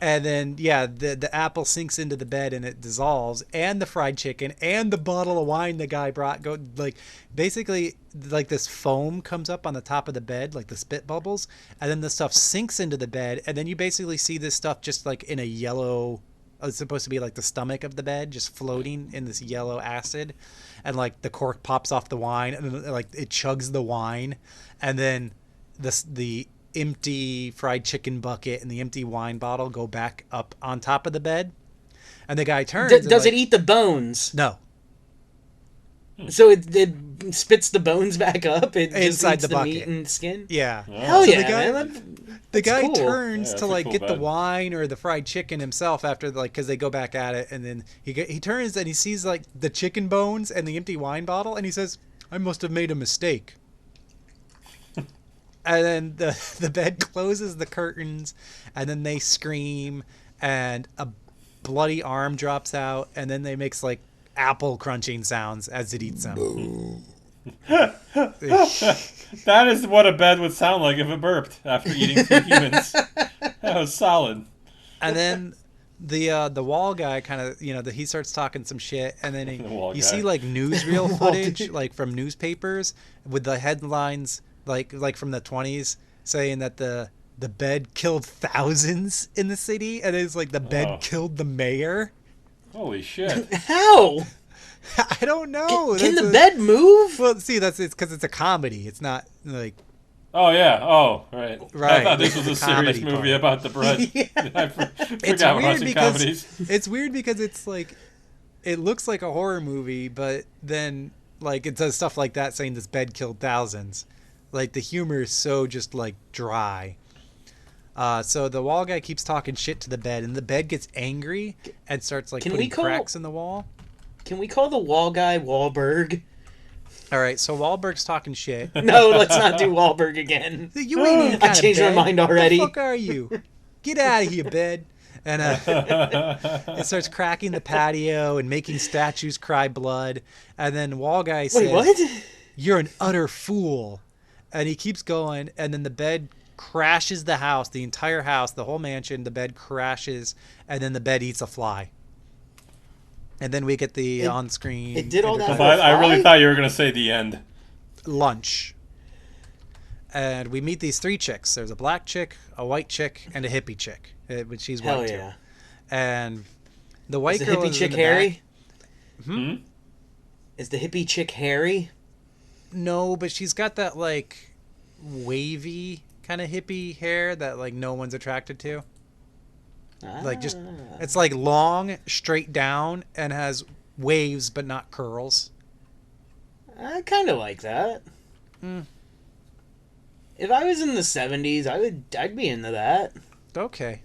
and then the apple sinks into the bed and it dissolves, and the fried chicken and the bottle of wine the guy brought go like basically like this foam comes up on the top of the bed, like the spit bubbles, and then the stuff sinks into the bed, and then you basically see this stuff just like in a yellow. It's supposed to be like the stomach of the bed, just floating in this yellow acid, and like the cork pops off the wine, and then, like it chugs the wine, and then the empty fried chicken bucket and the empty wine bottle go back up on top of the bed, and the guy turns. Does it eat the bones? No, So it spits the bones back up. It just Inside eats the the bucket. meat and skin. yeah. Hell So yeah, the guy, man. the guy cool. turns Yeah, to that's a like cool get the bed. wine or the fried chicken himself after like because they go back at it, and then he turns and he sees like the chicken bones and the empty wine bottle, and he says, "I must have made a mistake." And then the bed closes the curtains, and then they scream, and a bloody arm drops out, and then they makes like apple crunching sounds as it eats them. That is what a bed would sound like if it burped after eating 2 humans. That was solid. And then the wall guy kind of he starts talking some shit, and then The wall you guy. see like newsreel wall footage dude. like from newspapers with the headlines like from the 20s saying that the bed killed thousands in the city, and it's like the bed Oh. killed the mayor. Holy shit. How? I don't know. Can That's the a- bed move? Well, see, it's because it's a comedy. It's not like Oh, yeah. Oh, right. I Right, thought this the was a serious comedy movie part. about the bread. Yeah. I forgot we're watching comedies. it's weird because it's like it looks like a horror movie, but then like it does stuff like that saying this bed killed thousands. Like the humor is so just like dry. So the wall guy keeps talking shit to the bed, and the bed gets angry and starts like Can we putting call- cracks in the wall. Can we call the wall guy Wahlberg? All right, so Wahlberg's talking shit. No, let's not do Wahlberg again. You ain't any I kind of changed my bed. mind already. What the fuck are you? Get out of here, bed. And it starts cracking the patio and making statues cry blood. And then Wall Guy says, Wait, what? "You're an utter fool." And he keeps going, and then the bed crashes the house, the entire house, the whole mansion. The bed crashes, and then the bed eats a fly. And then we get the on-screen. it did all that intercut for- I really Why? thought you were going to say the end. lunch. And we meet these three chicks. There's a black chick, a white chick, and a hippie chick, which she's Hell white yeah. too. And the white Is the girl hippie is chick in the hairy? Hmm? Is the hippie chick hairy? back. No, but she's got that like wavy kind of hippie hair that like no one's attracted to. Like just it's like long, straight down, and has waves but not curls. I kind of like that. Mm. If I was in the 70s, I'd be into that. Okay.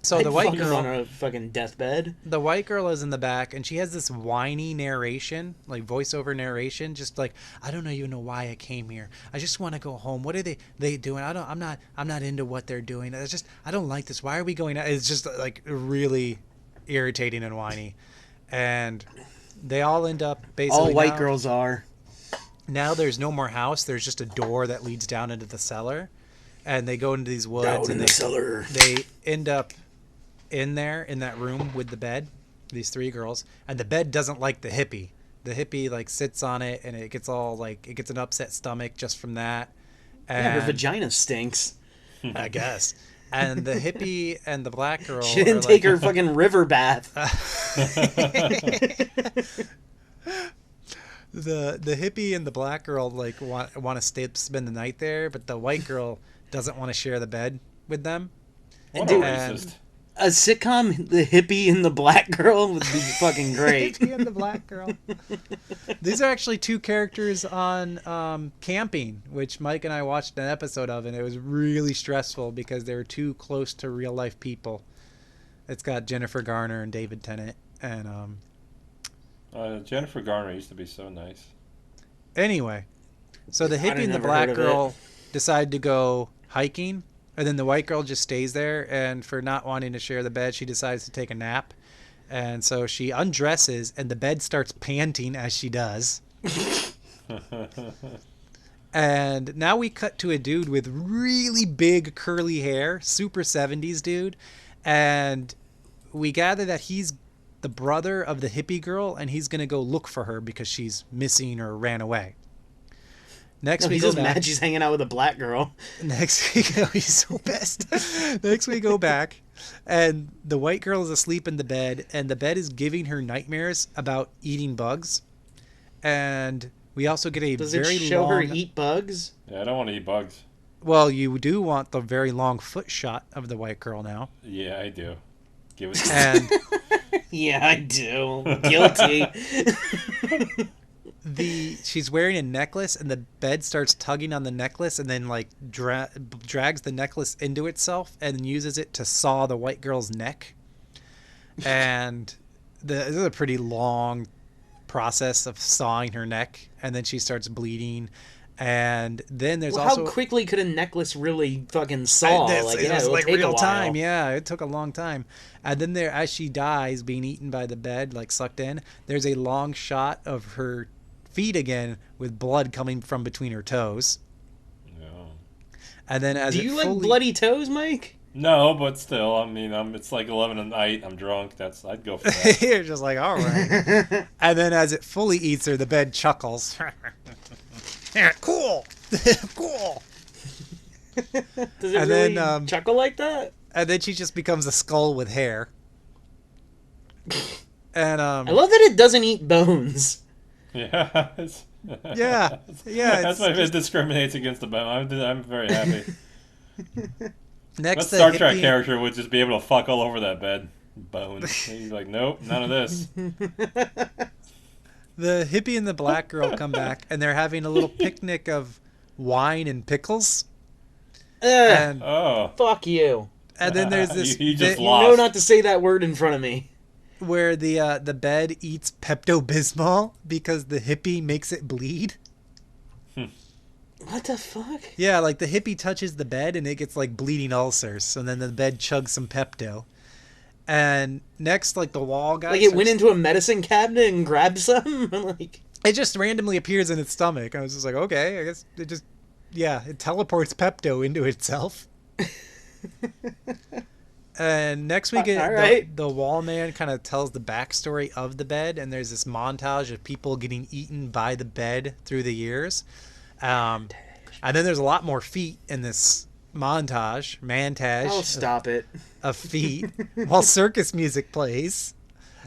So I'd the white fuck her on girl, a fucking deathbed. the white girl is in the back, and she has this whiny narration, like voiceover narration, just like, I don't even know why I came here. I just want to go home. What are they doing? I'm not into what they're doing. I don't like this. Why are we going out? It's just like really irritating and whiny. And they all end up basically All white now- girls are. Now there's no more house. There's just a door that leads down into the cellar, and they go into these woods, and cellar. they end up in there in that room with the bed, these three girls, and the bed doesn't like the hippie. The hippie like sits on it, and it gets all like it gets an upset stomach just from that. And Yeah, her vagina stinks. I guess. And the hippie and the black girl. She didn't are, take like, her fucking river bath. the hippie and the black girl like want to spend the night there, but the white girl doesn't want to share the bed with them. What Dude, a and- racist. A sitcom, the hippie and the black girl would be fucking great. Hippie and the black girl. These are actually two characters on Camping, which Mike and I watched an episode of, and it was really stressful because they were too close to real life people. It's got Jennifer Garner and David Tennant. And Jennifer Garner used to be so nice. anyway, so the I'd hippie and the never heard black of it. girl decide to go hiking, and then the white girl just stays there. And for not wanting to share the bed, she decides to take a nap. And so she undresses, and the bed starts panting as she does. And now we cut to a dude with really big curly hair, super 70s dude. And we gather that he's the brother of the hippie girl, and he's going to go look for her because she's missing or ran away. Next No, we he's go just back. mad she's hanging out with a black girl. Next we go. He's so pissed. Next we go back, and the white girl is asleep in the bed, and the bed is giving her nightmares about eating bugs. And we also get a Does it very show long. her eat bugs? Yeah, I don't want to eat bugs. Well, you do want the very long foot shot of the white girl now, Yeah, I do. Give it to me. and Yeah, I do. Guilty. she's wearing a necklace, and the bed starts tugging on the necklace, and then like drags the necklace into itself, and uses it to saw the white girl's neck. And this is a pretty long process of sawing her neck, and then she starts bleeding. And then there's Well, also how quickly could a necklace really fucking saw? It Like, was yeah, it'll like take a real while. time. Yeah, it took a long time. And then there, as she dies, being eaten by the bed, like sucked in, there's a long shot of her feet again with blood coming from between her toes. No. And then as Do it you fully... like bloody toes, Mike? No, but still, I mean, it's like 11 at night. I'm drunk. I'd go for that. You're just like, all right. And then as it fully eats her, the bed chuckles. Cool. Cool. Does it And really then, chuckle like that? And then she just becomes a skull with hair. And I love that it doesn't eat bones. Yeah. yeah, That's why it discriminates against the bone. I'm very happy. next That the Star Trek hippie- character would just be able to fuck all over that bed. Bones. He's like, nope, none of this. The hippie and the black girl come back, and they're having a little picnic of wine and pickles. Ugh, And Oh. fuck you. then there's this You just bit lost. You know not to say that word in front of me. where the bed eats Pepto-Bismol because the hippie makes it bleed. What the fuck? Yeah, like the hippie touches the bed and it gets like bleeding ulcers, and then the bed chugs some Pepto. And next, like the wall guy, Like it went into a medicine cabinet and grabbed some? Like, it just randomly appears in its stomach. I was just like, okay, I guess it just, yeah, it teleports Pepto into itself. And next we get All right. the wall man kind of tells the backstory of the bed, and there's this montage of people getting eaten by the bed through the years. And then there's a lot more feet in this montage oh, stop it. of feet while circus music plays.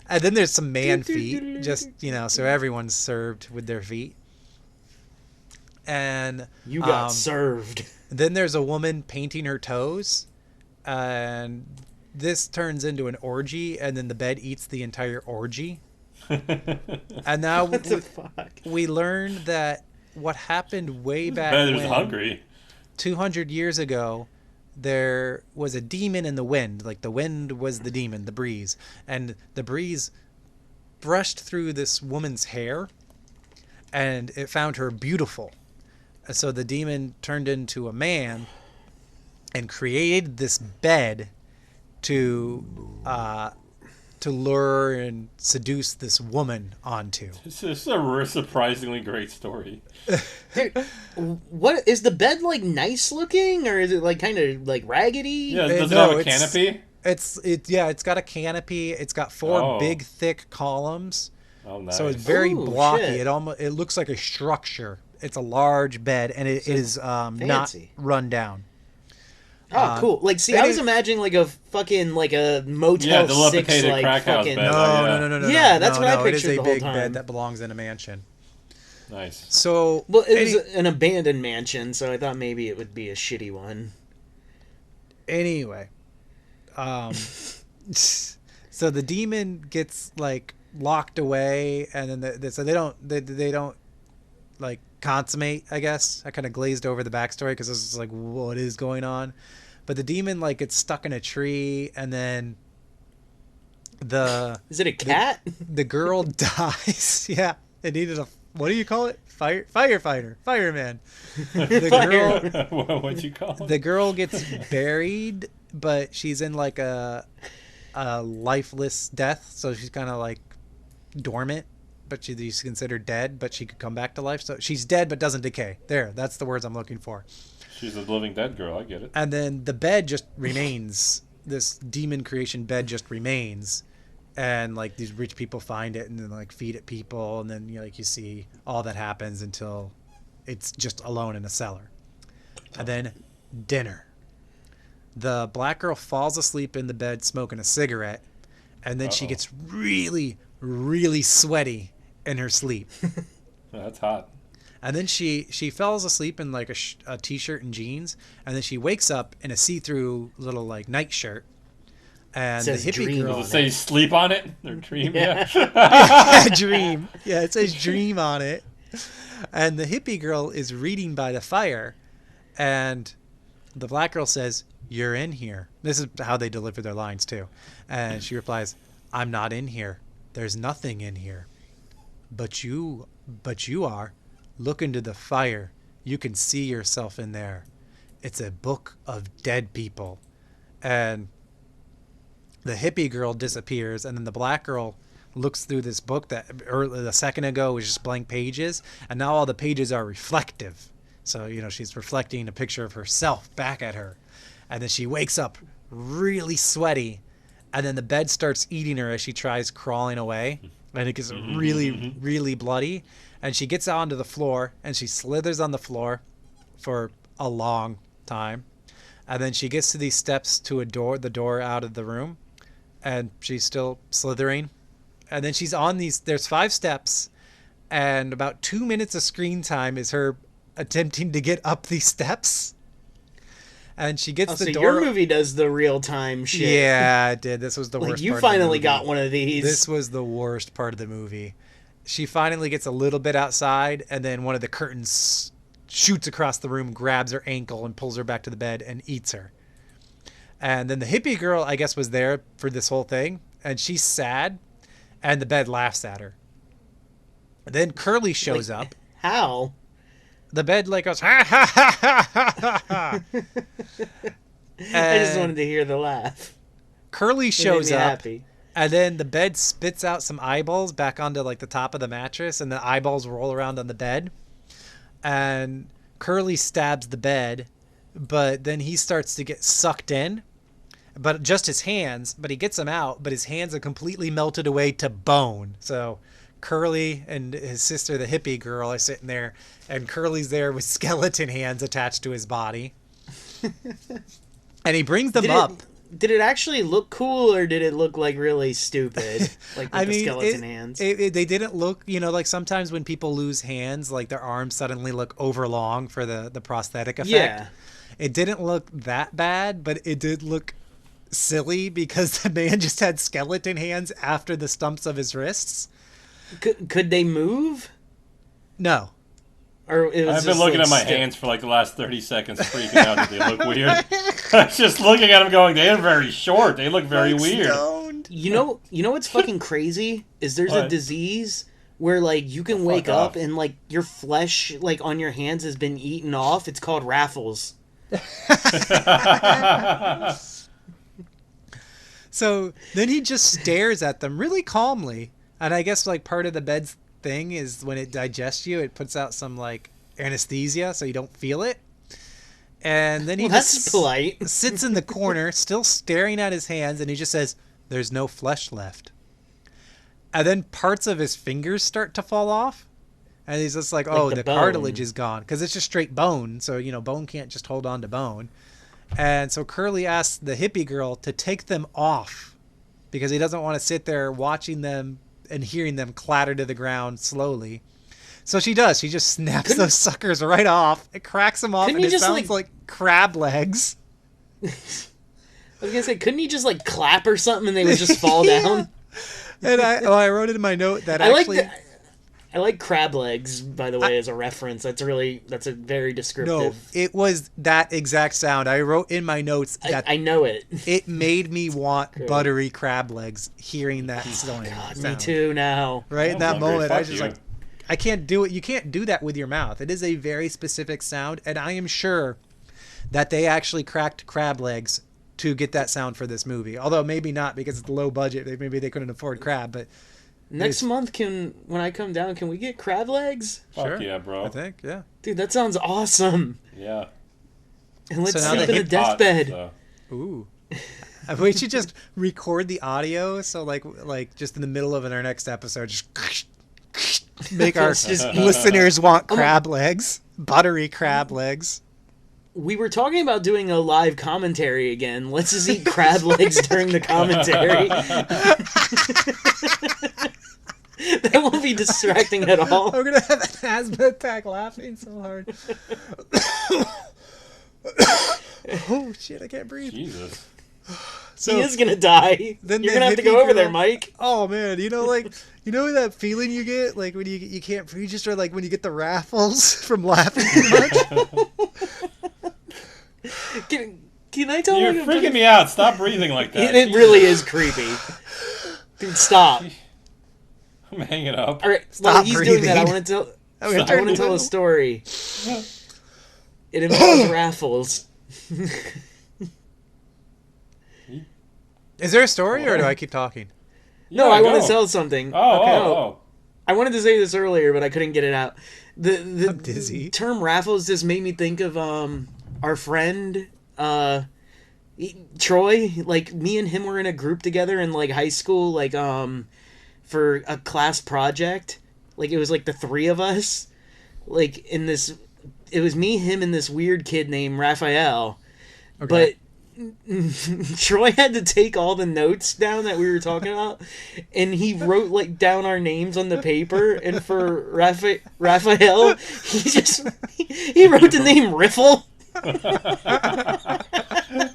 And then there's some man feet, just, so everyone's served with their feet. And You got served. then there's a woman painting her toes, and this turns into an orgy, and then the bed eats the entire orgy. And now What the fuck? we learn that what happened way back Ben was when, hungry. 200 years ago, there was a demon in the wind. Like the wind was the demon, the breeze. And the breeze brushed through this woman's hair, and it found her beautiful. And so the demon turned into a man and created this bed to lure and seduce this woman onto. This is a surprisingly great story. Dude, what is the bed like nice looking, or is it like kind of like raggedy? Yeah, does it no, have a it's- canopy? It's got a canopy. It's got four Oh. big thick columns. Oh, nice. So it's very Ooh, blocky. shit. It looks like a structure. It's a large bed, and it is not fancy. run down. Oh, cool. Like, see, I was imagining like a fucking like a Motel 6 dilapidated like crack house fucking. bed. No. Yeah, that's what I It is pictured a the whole big time. bed that belongs in a mansion. Nice. So Well, it was an abandoned mansion, so I thought maybe it would be a shitty one. anyway, so the demon gets like locked away, and then so they don't like consummate. I guess I kind of glazed over the backstory because this is like what is going on, but the demon like gets stuck in a tree, and then The Is it a cat? the girl dies. Yeah, it needed a, what do you call it? Firefighter, fireman. The girl What'd you call the it? girl gets buried, but she's in like a lifeless death, so she's kind of like dormant, but she's considered dead, but she could come back to life. So she's dead but doesn't decay. There, that's the words I'm looking for. She's a living dead girl. I get it. And then the bed just remains. This demon creation bed just remains, and like these rich people find it and then like feed it people, and then like you see all that happens until it's just alone in a cellar. And then dinner. The black girl falls asleep in the bed smoking a cigarette, and then she Uh-oh. gets really, really sweaty in her sleep. That's hot. And then she falls asleep in like a t-shirt and jeans, and then she wakes up in a see-through little like nightshirt. And the Says hippie dream girl on Does it say sleep on it? Their dream? Yeah. Yeah. dream. Yeah, it says dream on it. And the hippie girl is reading by the fire, and the black girl says, "You're in here." This is how they deliver their lines too. And she replies, "I'm not in here. There's nothing in here. But you are. Look into the fire. You can see yourself in there. It's a book of dead people." And the hippie girl disappears, and then the black girl looks through this book that a second ago was just blank pages, and now all the pages are reflective. So, she's reflecting a picture of herself back at her. And then she wakes up really sweaty, and then the bed starts eating her as she tries crawling away. And it gets really, really bloody. And she gets onto the floor, and she slithers on the floor for a long time. And then she gets to these steps to the door out of the room, and she's still slithering. And then she's on there's 5 steps, and about 2 minutes of screen time is her attempting to get up these steps. And she gets the So door. your movie does the real time shit. Yeah, it did. This was the Like worst you part of the finally movie. got one of these. This was the worst part of the movie. She finally gets a little bit outside, and then one of the curtains shoots across the room, grabs her ankle, and pulls her back to the bed and eats her. And then the hippie girl, I guess, was there for this whole thing, and she's sad, and the bed laughs at her. And then Curly shows up. How? The bed like goes, ha ha ha ha ha ha. I just wanted to hear the laugh. Curly It made shows me up. happy. And then the bed spits out some eyeballs back onto like the top of the mattress, and the eyeballs roll around on the bed. And Curly stabs the bed, but then he starts to get sucked in. But just his hands, but he gets them out, but his hands are completely melted away to bone. So Curly and his sister, the hippie girl, are sitting there, and Curly's there with skeleton hands attached to his body. And he brings them up. Did it actually look cool, or did it look like really stupid? Like with the skeleton hands? They didn't look, like sometimes when people lose hands, like their arms suddenly look overlong for the prosthetic effect. Yeah. It didn't look that bad, but it did look silly because the man just had skeleton hands after the stumps of his wrists. Could they move? No. Or it was I've been just, looking like, at my hands for like the last 30 seconds, freaking out that they look weird. I was just looking at them going, they are very short. They look very weird. Stoned. You know what's fucking crazy? Is there's a What? disease where like you can wake fuck up off. and like your flesh like on your hands has been eaten off. It's called raffles. So then he just stares at them really calmly. And I guess like part of the bed's thing is when it digests you, it puts out some like anesthesia so you don't feel it. And then he That's just polite. sits in the corner still staring at his hands, and he just says, "There's no flesh left." And then parts of his fingers start to fall off. And he's just like, oh, the the bone. cartilage is gone. Because it's just straight bone. So, bone can't just hold on to bone. And so Curly asks the hippie girl to take them off because he doesn't want to sit there watching them and hearing them clatter to the ground slowly. So she does. She just snaps those suckers right off. It cracks them off, Couldn't and you it just, sounds like crab legs. I was gonna say, couldn't he just like clap or something and they would just fall down? And I wrote it in my note that I like actually... that. I like crab legs, by the way, as a reference. That's a very No, descriptive. it was that exact sound. I wrote in my notes that I know it. it made me want Great. buttery crab legs hearing that God, sound. me too now. Right in I'm that hungry. moment, I Fuck was just you. like, I can't do it. You can't do that with your mouth. It is a very specific sound, and I am sure that they actually cracked crab legs to get that sound for this movie. Although maybe not because it's low budget. Maybe they couldn't afford crab, but Next month, when I come down, can we get crab legs? Fuck sure. yeah, bro. I think, yeah. Dude, that sounds awesome. Yeah. And let's So now sleep they in a Hip hop, deathbed. so. Ooh. We should just record the audio, so like just in the middle of our next episode, just make our Let's just eat. listeners want crab legs, buttery crab legs. We were talking about doing a live commentary again. Let's just eat crab legs during the commentary. That won't be distracting at all. I'm gonna have an asthma attack laughing so hard. Oh shit! I can't breathe. Jesus. So He is gonna die. then You're the gonna have to hippie go over there, girl- Mike. Oh man, you know that feeling you get like when you can't breathe, just or like when you get the raffles from laughing too much. Can I tell You're you? freaking me out. Stop breathing like that. It really is creepy. Dude, stop. I'm hanging up. All right, Stop while he's doing that, I breathing. want to tell. I'm gonna I turn want to to tell a story. It involves raffles. Is there a story or do I keep talking? No, Yeah, I want go. to tell something. Oh. I wanted to say this earlier, but I couldn't get it out. The I'm dizzy. term raffles just made me think of our friend Troy. Like me and him were in a group together in like high school, like for a class project. Like it was like the three of us. Like in this, it was me, him, and this weird kid named Raphael. Okay. But Troy had to take all the notes down that we were talking about, and he wrote like down our names on the paper. And for Raphael, he wrote the name Riffle.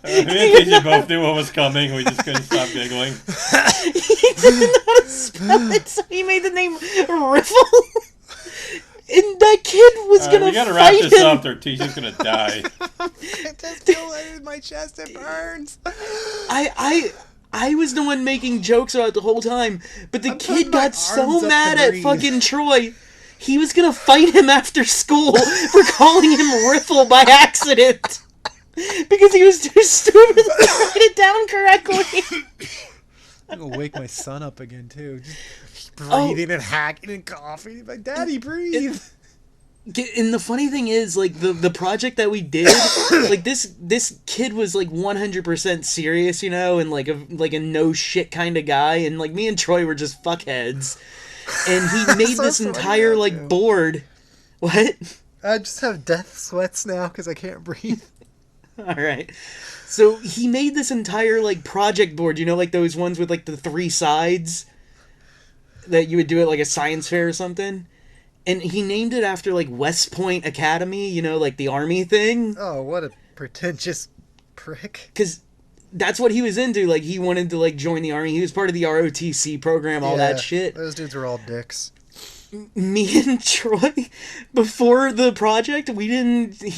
Maybe you both knew what was coming. We just couldn't stop giggling. He didn't know how to spell it, so he made the name Riffle. And that kid was gonna We gotta wrap fight this him. up. Or Tisha's gonna die. It just feel in my chest. It burns. I was the one making jokes about it the whole time, but the I'm putting kid my got so arms up mad to at breathe. fucking Troy. He was gonna fight him after school for calling him Riffle by accident. Because he was too stupid to write it down correctly. I'm gonna wake my son up again too. Just Oh. breathing and hacking and coughing. Like, Daddy, breathe. And the funny thing is, like, the project that we did, like, this kid was, like, 100% serious, you know, and, like a no-shit kind of guy, and, like, me and Troy were just fuckheads. And he made So this funny, entire, that like, too. board. What? I just have death sweats now because I can't breathe. Alright. So, he made this entire, like, project board, you know, like those ones with, like, the 3 sides that you would do at, like, a science fair or something? And he named it after, like, West Point Academy, you know, like the army thing. Oh, what a pretentious prick. Because that's what he was into. Like, he wanted to, like, join the army. He was part of the ROTC program, all that shit. Those dudes were all dicks. Me and Troy, before the project, he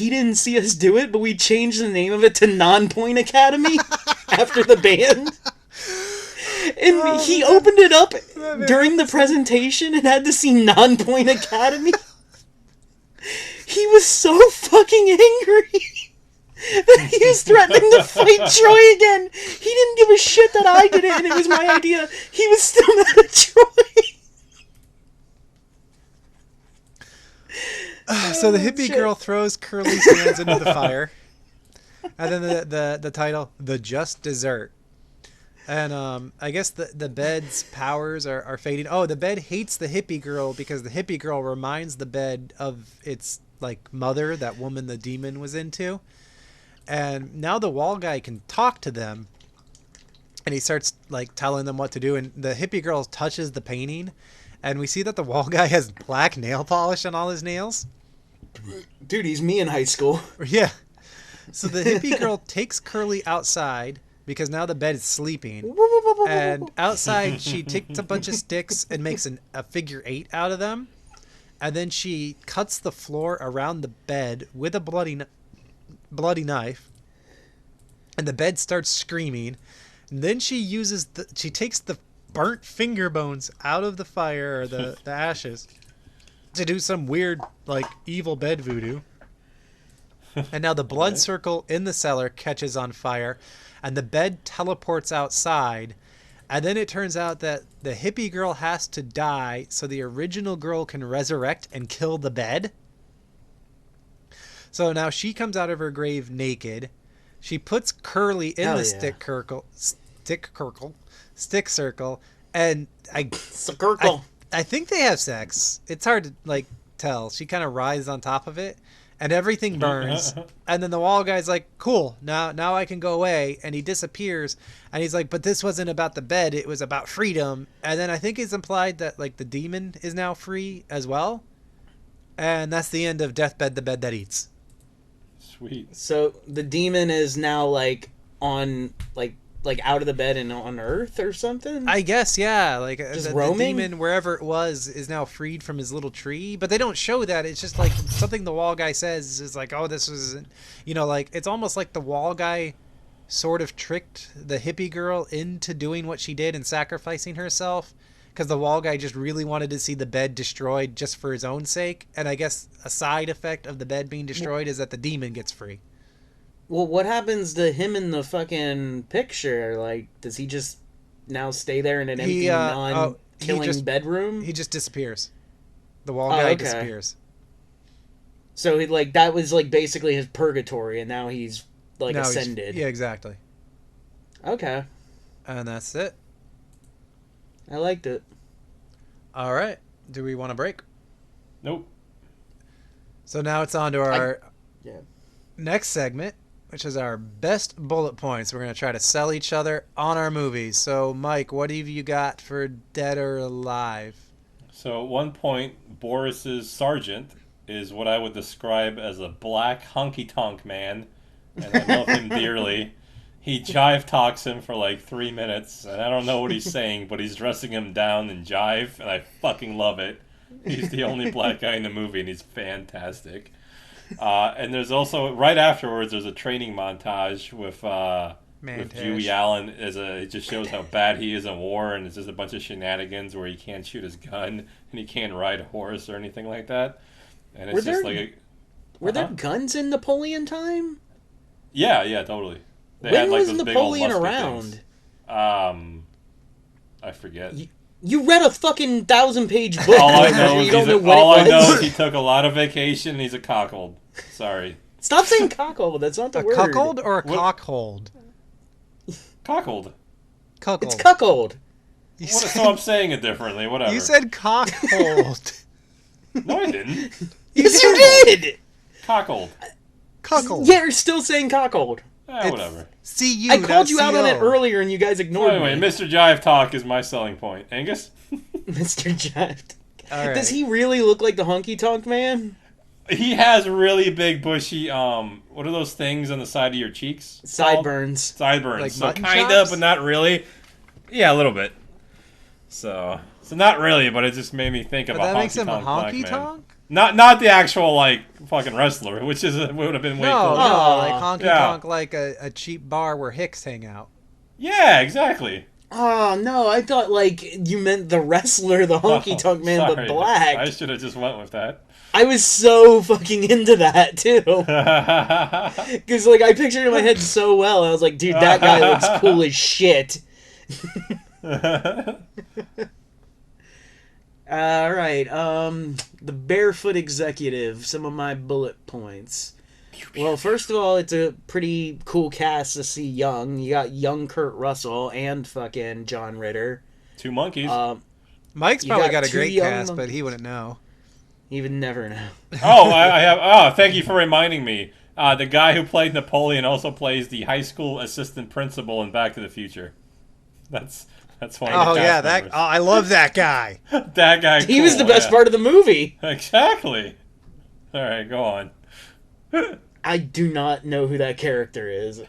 didn't see us do it, but we changed the name of it to Non-Point Academy after the band. And he opened it up during the presentation and had to see Non-Point Academy. He was so fucking angry that he was threatening to fight Troy again. He didn't give a shit that I did it and it was my idea. He was still mad at Troy. So the hippie shit. girl throws Curly's hands into the fire. And then the title, The Just Dessert. And I guess the bed's powers are fading. Oh, the bed hates the hippie girl because the hippie girl reminds the bed of its like mother, that woman the demon was into. And now the wall guy can talk to them. And he starts like telling them what to do. And the hippie girl touches the painting. And we see that the wall guy has black nail polish on all his nails. Dude, he's me in high school. Yeah. So the hippie girl takes Curly outside because now the bed is sleeping. And outside she takes a bunch of sticks and makes a figure 8 out of them. and then she cuts the floor around the bed with a bloody knife, and the bed starts screaming. And then she takes the burnt finger bones out of the fire, or the ashes, to do some weird, like, evil bed voodoo. And now the blood circle in the cellar catches on fire, and the bed teleports outside. And then it turns out that the hippie girl has to die so the original girl can resurrect and kill the bed. So now she comes out of her grave naked. She puts Curly in the stick circle, and I think they have sex. It's hard to, like, tell. She kind of rises on top of it, and everything burns. And then the wall guy's like, cool, now I can go away. And he disappears. And he's like, but this wasn't about the bed. It was about freedom. And then I think it's implied that, like, the demon is now free as well. And that's the end of Deathbed, the Bed That Eats. Sweet. So the demon is now, like, on, like out of the bed and on Earth or something? I guess, yeah. Like, just the roaming? demon, wherever it was, is now freed from his little tree. But they don't show that. It's just like something the wall guy says is like, oh, this was, like, it's almost like the wall guy sort of tricked the hippie girl into doing what she did and sacrificing herself, because the wall guy just really wanted to see the bed destroyed just for his own sake. And I guess a side effect of the bed being destroyed is that the demon gets free. Well, what happens to him in the fucking picture? Like, does he just now stay there in an empty, non-killing bedroom? He just disappears. The wall guy disappears. So, that was, like, basically his purgatory, and now he's, like, ascended. Yeah, exactly. Okay. And that's it. I liked it. All right. Do we want to break? Nope. So now it's on to our Yeah. next segment, which is our best bullet points. We're going to try to sell each other on our movies. So, Mike, what have you got for Dead or Alive? So at one point, Boris's sergeant is what I would describe as a black honky-tonk man, and I love him dearly. He jive talks him for like 3 minutes, and I don't know what he's saying, but he's dressing him down in jive, and I fucking love it. He's the only black guy in the movie, and he's fantastic. And there's also, right afterwards, there's a training montage with Dewey Allen. It just shows how bad he is in war, and it's just a bunch of shenanigans where he can't shoot his gun, and he can't ride a horse or anything like that. And it's Were there guns in Napoleon time? Yeah, totally. They when had, like, was those Napoleon big old around? I forget. You read a fucking 1,000-page book. All I know is he took a lot of vacation and he's a cockhold. Sorry. Stop saying cockhold. That's not the word. A cuckold or a cockhold? Cockhold. Cuckold. It's cuckold. So I'm saying it differently. Whatever. You said cockhold. No, I didn't. Yes, you did. Cockhold. Cuckold. Yeah, you're still saying cockhold. Whatever. C-U, I called you out on it C-O. earlier and you guys ignored Anyway, me. Mr. Jive Talk is my selling point. Angus? Mr. Jive. All right. Does he really look like the honky tonk man? He has really big, bushy, what are those things on the side of your cheeks? Sideburns. Sideburns. Like So mutton kind chops? of, but not really. Yeah, a little bit. So not really, but it just made me think of But a that makes him a honky-tonk black honky man. tonk? Not the actual, like, fucking wrestler, which would have been way No, cooler. no, like honky Yeah. tonk, like a cheap bar where Hicks hang out. Yeah, exactly. Oh, no, I thought, you meant the wrestler, the honky tonk man, Sorry. but black. I should have just went with that. I was so fucking into that, too. Because, I pictured it in my head so well. I was like, dude, that guy looks cool as shit. Alright, the Barefoot Executive, some of my bullet points. Well, first of all, it's a pretty cool cast to see young. You got young Kurt Russell and fucking John Ritter. Two monkeys. Mike's You probably got got a two great young cast, but he wouldn't know. You would never know. I have. Oh, thank you for reminding me. The guy who played Napoleon also plays the high school assistant principal in Back to the Future. That's one of the cast members. I love that guy. That guy. He was the best part of the movie. Exactly. All right, go on. I do not know who that character is.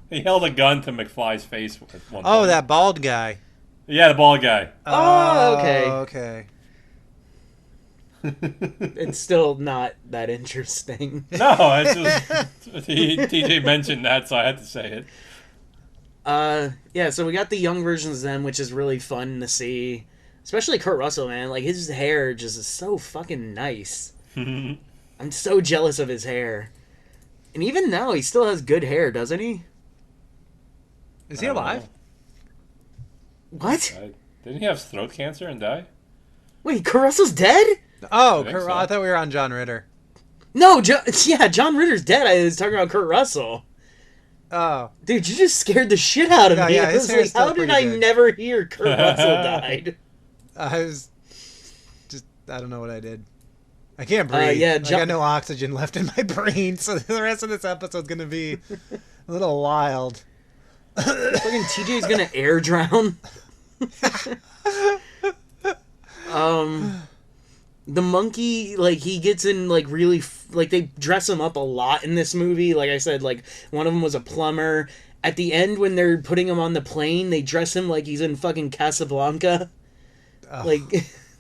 He held a gun to McFly's face at one point. Oh, that bald guy. Yeah, the bald guy. Oh, okay. Okay. It's still not that interesting. No, it's just TJ mentioned that, so I had to say it. Yeah, so we got the young versions of them, which is really fun to see. Especially Kurt Russell, man. Like, his hair just is so fucking nice. I'm so jealous of his hair. And even now, he still has good hair, doesn't he? Is I he don't alive? know. What? Didn't he have throat cancer and die? Wait, Kurt Russell's dead? Oh, I think so. I thought we were on John Ritter. No, yeah, John Ritter's dead. I was talking about Kurt Russell. Oh, Dude, you just scared the shit out of Yeah, me. yeah, I his was hair's like, still how did pretty I good. never hear Kurt Russell died? I was just, I don't know what I did. I can't breathe. yeah, I John- got no oxygen left in my brain, so the rest of this episode's gonna be a little wild. Fucking TJ's gonna air drown. The monkey, like, he gets in, like, really, like, they dress him up a lot in this movie. Like I said, like, one of them was a plumber. At the end, when they're putting him on the plane, they dress him like he's in fucking Casablanca. Like,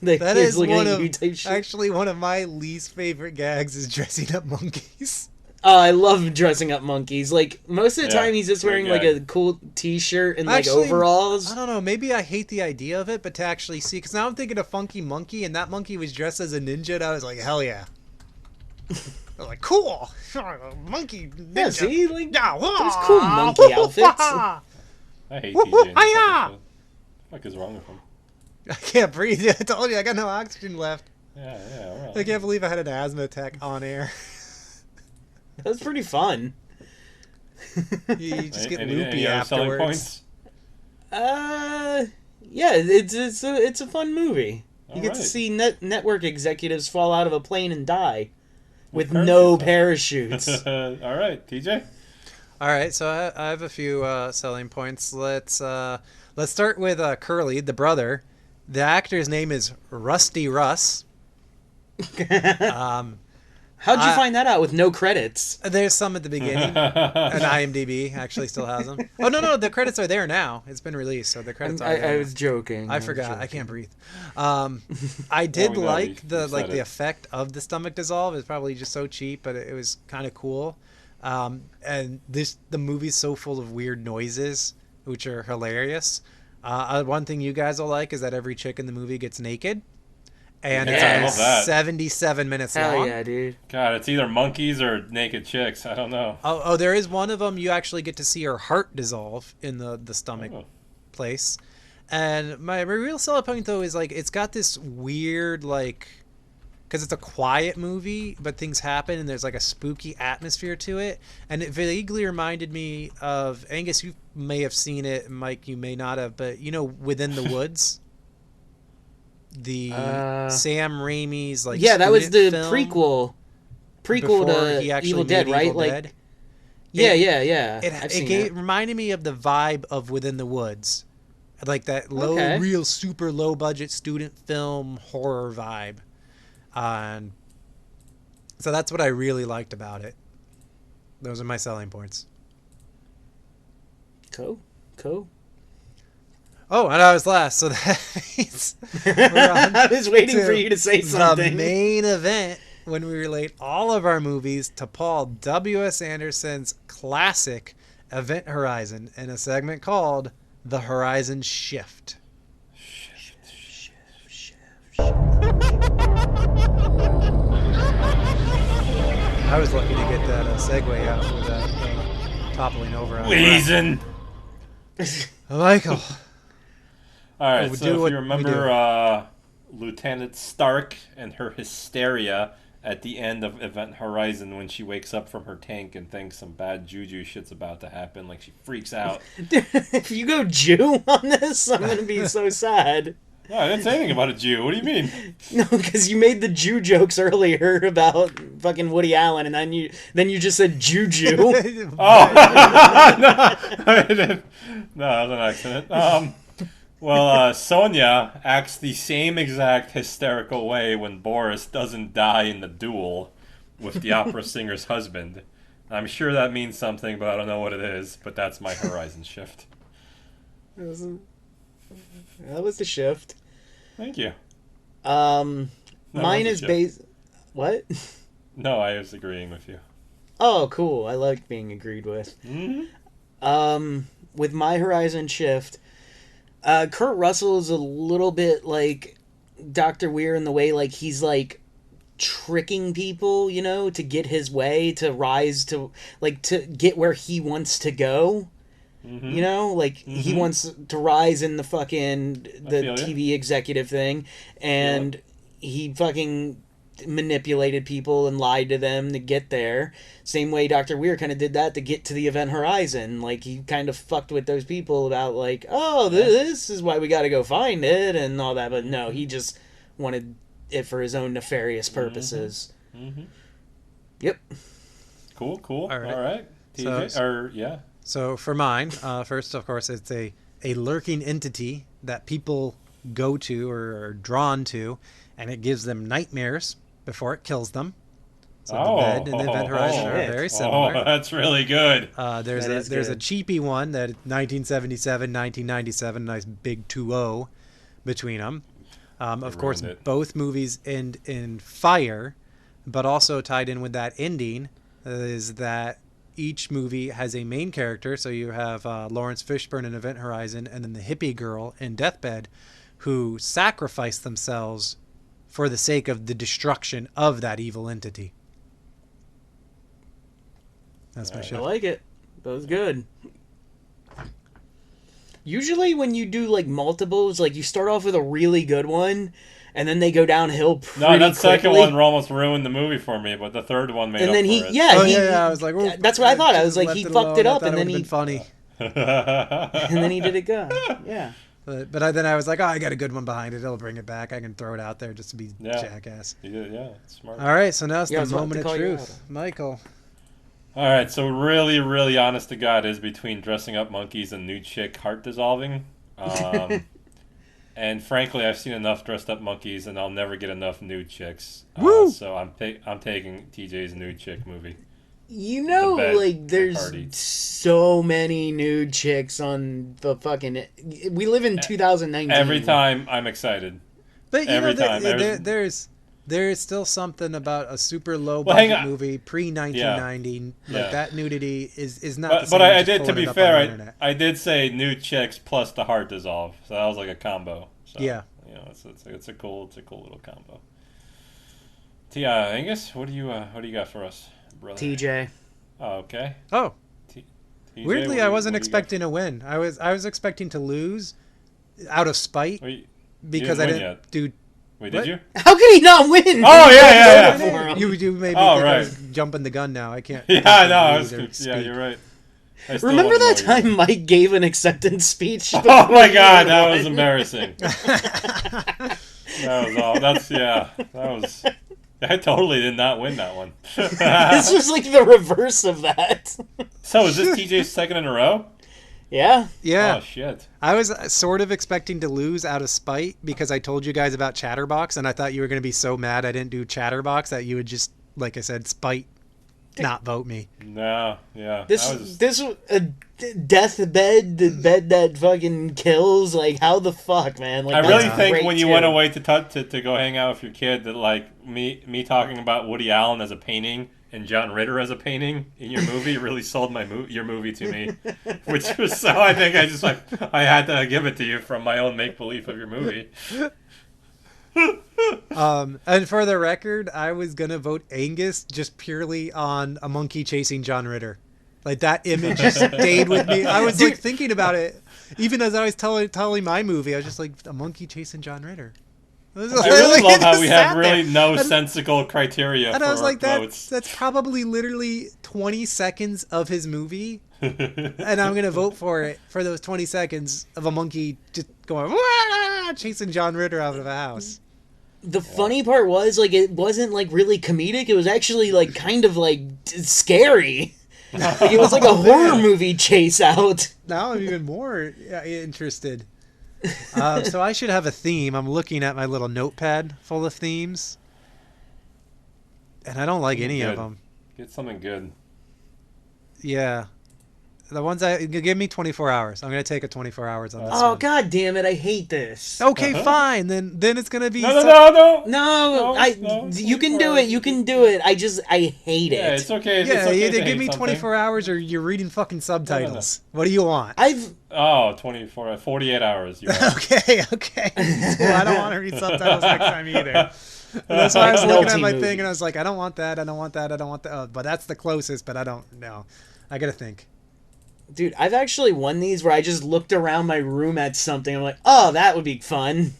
the That kids is looking one at of you type shit. actually one of my least favorite gags is dressing up monkeys. Oh, I love dressing up monkeys. Like, most of the Yeah, time, he's just great wearing, like, gag. a cool t-shirt and, like, Actually, overalls. I don't know. Maybe I hate the idea of it, but to actually see, because now I'm thinking of Funky Monkey, and that monkey was dressed as a ninja, and I was like, hell yeah. I was like, cool, monkey ninja. Yeah, see? Like, Yeah, there's cool monkey outfits. I hate TJ. in this Hi-ya! episode. What the fuck is wrong with him? I can't breathe. I told you I got no oxygen left. Yeah, all right. I can't believe I had an asthma attack on air. That's pretty fun. You just get Any loopy other selling afterwards. points? Yeah, it's a fun movie. You get to Alright. see network executives fall out of a plane and die with parachutes no on. parachutes. All right, TJ. All right, so I have a few selling points. Let's start with Curly, the brother. The actor's name is Rusty Russ. How'd you find that out with no credits? There's some at the beginning, and IMDb actually still has them. Oh no, the credits are there now. It's been released, so the credits are. I there. was joking. I was forgot. I joking. can't breathe. I did we know. like You the said the it. effect of the stomach dissolve. It's probably just so cheap, but it was kind of cool. And the movie's so full of weird noises, which are hilarious. One thing you guys will like is that every chick in the movie gets naked, and Yeah, I it's love that. 77 minutes Hell long. yeah, dude. God, it's either monkeys or naked chicks. I don't know. Oh, there is one of them. You actually get to see her heart dissolve in the stomach Oh. place. And my real selling point though is like it's got this weird like, because it's a quiet movie, but things happen and there's like a spooky atmosphere to it. And it vaguely reminded me of Angus. You may have seen it, Mike. You may not have, but you know, Within the Woods. The Sam Raimi's like Yeah, that was the student film prequel before to he actually Evil made Dead, right? Evil like, Dead. yeah, It- yeah. I've seen that. reminded me of the vibe of Within the Woods, like that Okay. real super low budget student film horror vibe, and so that's what I really liked about it. Those are my selling points. Cool. Oh, and I was last, so that means we're on I was waiting to for you to say the something. main event when we relate all of our movies to Paul W.S. Anderson's classic Event Horizon in a segment called The Horizon Shift. I was lucky to get that segue out without toppling over on Wheezing. Michael. All right, we so do if what you we remember Lieutenant Stark and her hysteria at the end of Event Horizon when she wakes up from her tank and thinks some bad juju shit's about to happen, like she freaks out. Dude, if you go Jew on this, I'm gonna be so sad. No, I didn't say anything about a Jew. What do you mean? No, because you made the Jew jokes earlier about fucking Woody Allen, and then you just said Juju. Oh, no, I didn't. No, that was an accident. Well, Sonia acts the same exact hysterical way when Boris doesn't die in the duel with the opera singer's husband. I'm sure that means something, but I don't know what it is. But that's my horizon shift. That was the shift. Thank you. Mine was a is joke. based. What? No, I was agreeing with you. Oh, cool. I like being agreed with. Hmm. With my Horizon shift, Kurt Russell is a little bit like Doctor Weir in the way like he's like tricking people, you know, to get his way, to rise to like to get where he wants to go. You Hmm. know, like he Hmm. wants to rise in I the feel you. TV executive thing, Feel it. and he fucking manipulated people and lied to them to get there. Same way Doctor Weir kind of did that to get to the Event Horizon. Like he kind of fucked with those people about like, oh, Yeah. this is why we got to go find it and all that. But no, Hmm. he just wanted it for his own nefarious Hmm. purposes. Hmm. Yep. Cool. Cool. All right. All right. So, TJ. Or yeah. so for mine, first, of course, it's a lurking entity that people go to or are drawn to, and it gives them nightmares before it kills them. So the bed Oh. and the Event Oh. Horizon are Shit. very Oh. similar. That's really good. There's That a is there's a good. cheapy one that 1977, 1997, nice big 2-0 between them. They Of course, ruined it. both movies end in fire, but also tied in with that ending is that each movie has a main character. So you have Lawrence Fishburne in Event Horizon, and then the hippie girl in Deathbed, who sacrifice themselves for the sake of the destruction of that evil entity. That's my Alright. I shift. like it. That was good. Usually, when you do like multiples, like you start off with a really good one, and then they go downhill No, pretty that second one quickly. almost ruined the movie for me, but the third one made And up then for he, it. yeah, Oh yeah, yeah. I was like, oh, that's what I I thought. I should was have like, left he it fucked it alone. I up, thought and it would then have been he, funny. and then he did it good. Yeah. Then I was like, oh, I got a good one behind it. It'll bring it back. I can throw it out there just to be Yeah, jackass. you did. Yeah, smart. All right, so now it's Yeah, I the was about to moment of call you out. truth, Michael. All right, so really, really honest to God is between dressing up monkeys and new chick heart dissolving. Um, and frankly, I've seen enough dressed up monkeys, and I'll never get enough nude chicks. Woo! So I'm taking TJ's nude chick movie, You the know, bed like and there's heart eats. so many nude chicks on the fucking. We live in E- 2019. Every time I'm excited. But you know, Every time. there is still something about a super low Well, hang budget on. movie pre Yeah, 1990. Like yeah. that nudity is not the But same as I just did, to pulling be it up on fair, the internet. I did say nude chicks plus the heart dissolve, so that was like a combo. So Yeah. you know, it's a cool little combo. Angus, what do you got for us, brother? TJ. Oh, okay. Oh, T- TJ, weirdly, I wasn't what do you got expecting a win. I was expecting to lose out of spite Wait, you because didn't I win didn't yet. do. Wait, What? did you? How could he not win? Oh, yeah, yeah, Voted yeah. for him. You made me Oh, think I right. was jumping the gun. Now I can't. Yeah, can't no, I read was. or Yeah, speak. you're right. I still Remember wanna that know time Mike gave an acceptance speech? Oh my before God, he that won? was embarrassing. That was all. That's yeah. That was. I totally did not win that one. This was like the reverse of that. So is this TJ's second in a row? Yeah. Yeah, Oh shit. I was sort of expecting to lose out of spite because I told you guys about Chatterbox, and I thought you were going to be so mad I didn't do Chatterbox that you would just, like I said, spite not vote me. No, yeah. This that was, this was a deathbed, the bed that fucking kills. Like how the fuck, man? Like I that's really think great, when you too. went away to go hang out with your kid that like me talking about Woody Allen as a painting and John Ritter as a painting in your movie really sold your movie to me, which was so I think I just like I had to give it to you from my own make belief of your movie. And for the record, I was gonna vote Angus just purely on a monkey chasing John Ritter. Like that image just stayed with me. I was like thinking about it, even as I was telling my movie. I was just like a monkey chasing John Ritter. I really Like, love it how just we have sat really there. no And- sensical criteria And for I was our like, votes. that's probably literally 20 seconds of his movie, and I'm gonna vote for it for those 20 seconds of a monkey just going "Wah!" chasing John Ritter out of a house. The funny part was like it wasn't like really comedic. It was actually like kind of like scary. Like it was like a horror movie chase out. Now I'm even more interested. So I should have a theme. I'm looking at my little notepad full of themes, and I don't like any of Good. them. Get something good. Yeah. The ones that give me 24 hours. I'm gonna take a 24 hours on this Oh one. god damn it! I hate this. Okay, fine. Then it's gonna be. No, no, no, no. No, No, you can 24 do it. hours. You can do it. I hate Yeah, it. it's okay. It's Yeah, okay either to give hate me something. 24 hours or you're reading fucking subtitles. What do you want? I've Oh, 24, 48 hours. You're right. Okay. Well, I don't want to read subtitles next time either. That's why I was Like looking at Nolte my movies. thing and I was like, I don't want that. I don't want that. I don't want that. But that's the closest. But I don't know. I gotta think. Dude, I've actually won these where I just looked around my room at something. I'm like, oh, that would be fun.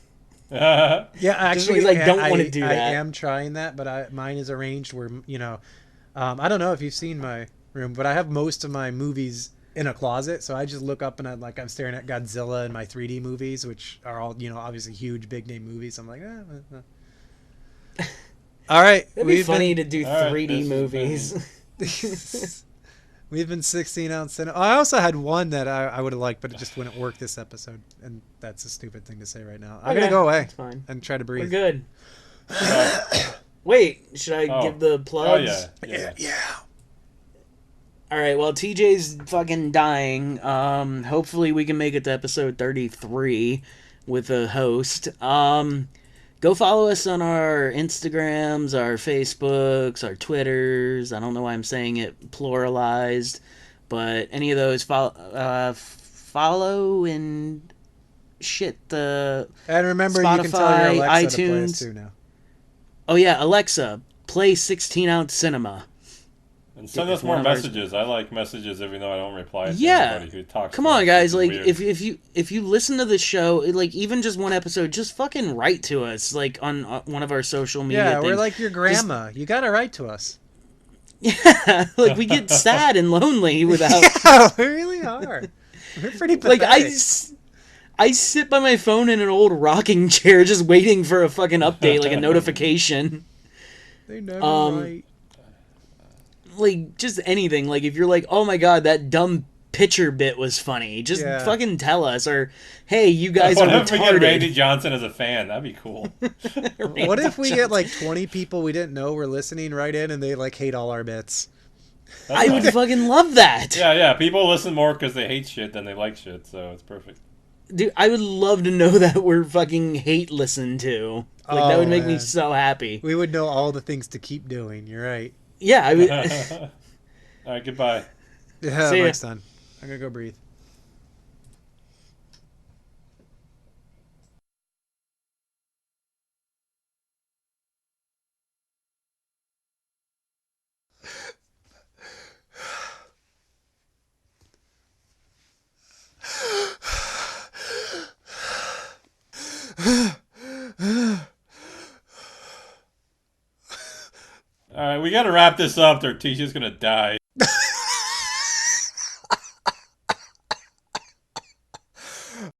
Yeah, Just actually, because I don't want to do I that. am trying that, but mine is arranged where I don't know if you've seen my room, but I have most of my movies in a closet. So I just look up and I'm staring at Godzilla and my 3D movies, which are all obviously huge big name movies. I'm like, all right, It'd be funny to do All right, 3D this has movies. We've been 16 ounce cinema. I also had one that I would have liked, but it just wouldn't work this episode, and that's a stupid thing to say right now. I'm gonna go away That's fine. and try to We're breathe. good. Uh, Wait, should I Oh. give the oh, plugs? yeah. All right. Well, TJ's fucking dying. Hopefully we can make it to episode 33 with a host. Go follow us on our Instagrams, our Facebooks, our Twitters. I don't know why I'm saying it pluralized, but any of those follow and shit. And remember, you can tell your Spotify, Alexa to play iTunes. us too now. Oh yeah, Alexa, play 16 Ounce Cinema. And send If us more one of ours- messages. I like messages even though I don't reply to Yeah. anybody who talks. Come to on, us, guys! which Like, is weird. if you listen to the show, like even just one episode, just fucking write to us, like on one of our social media. Yeah, we're things. like your grandma. You gotta write to us. Yeah, like we get sad and lonely without. Yeah, we really are. We're pretty pathetic. Like I sit by my phone in an old rocking chair, just waiting for a fucking update, like a notification. They never write. Like just anything. Like if you're like, oh my god, that dumb pitcher bit was funny, just Yeah. fucking tell us. Or hey, you guys are What if we get Randy retarded. Johnson as a fan? That'd be cool. What if we get like 20 people we didn't know were listening right in and they like hate all our bits? That's I fine. would fucking love that. Yeah. People listen more because they hate shit than they like shit, so it's perfect. Dude, I would love to know that we're fucking hate listened to. Like that Oh, would make me man. so happy. We would know all the things to keep doing. You're right. Yeah, I would. All right, goodbye. Yeah, See ya. Mike's done. I'm gonna go breathe. All right, we gotta wrap this up. Or Tisha's gonna die.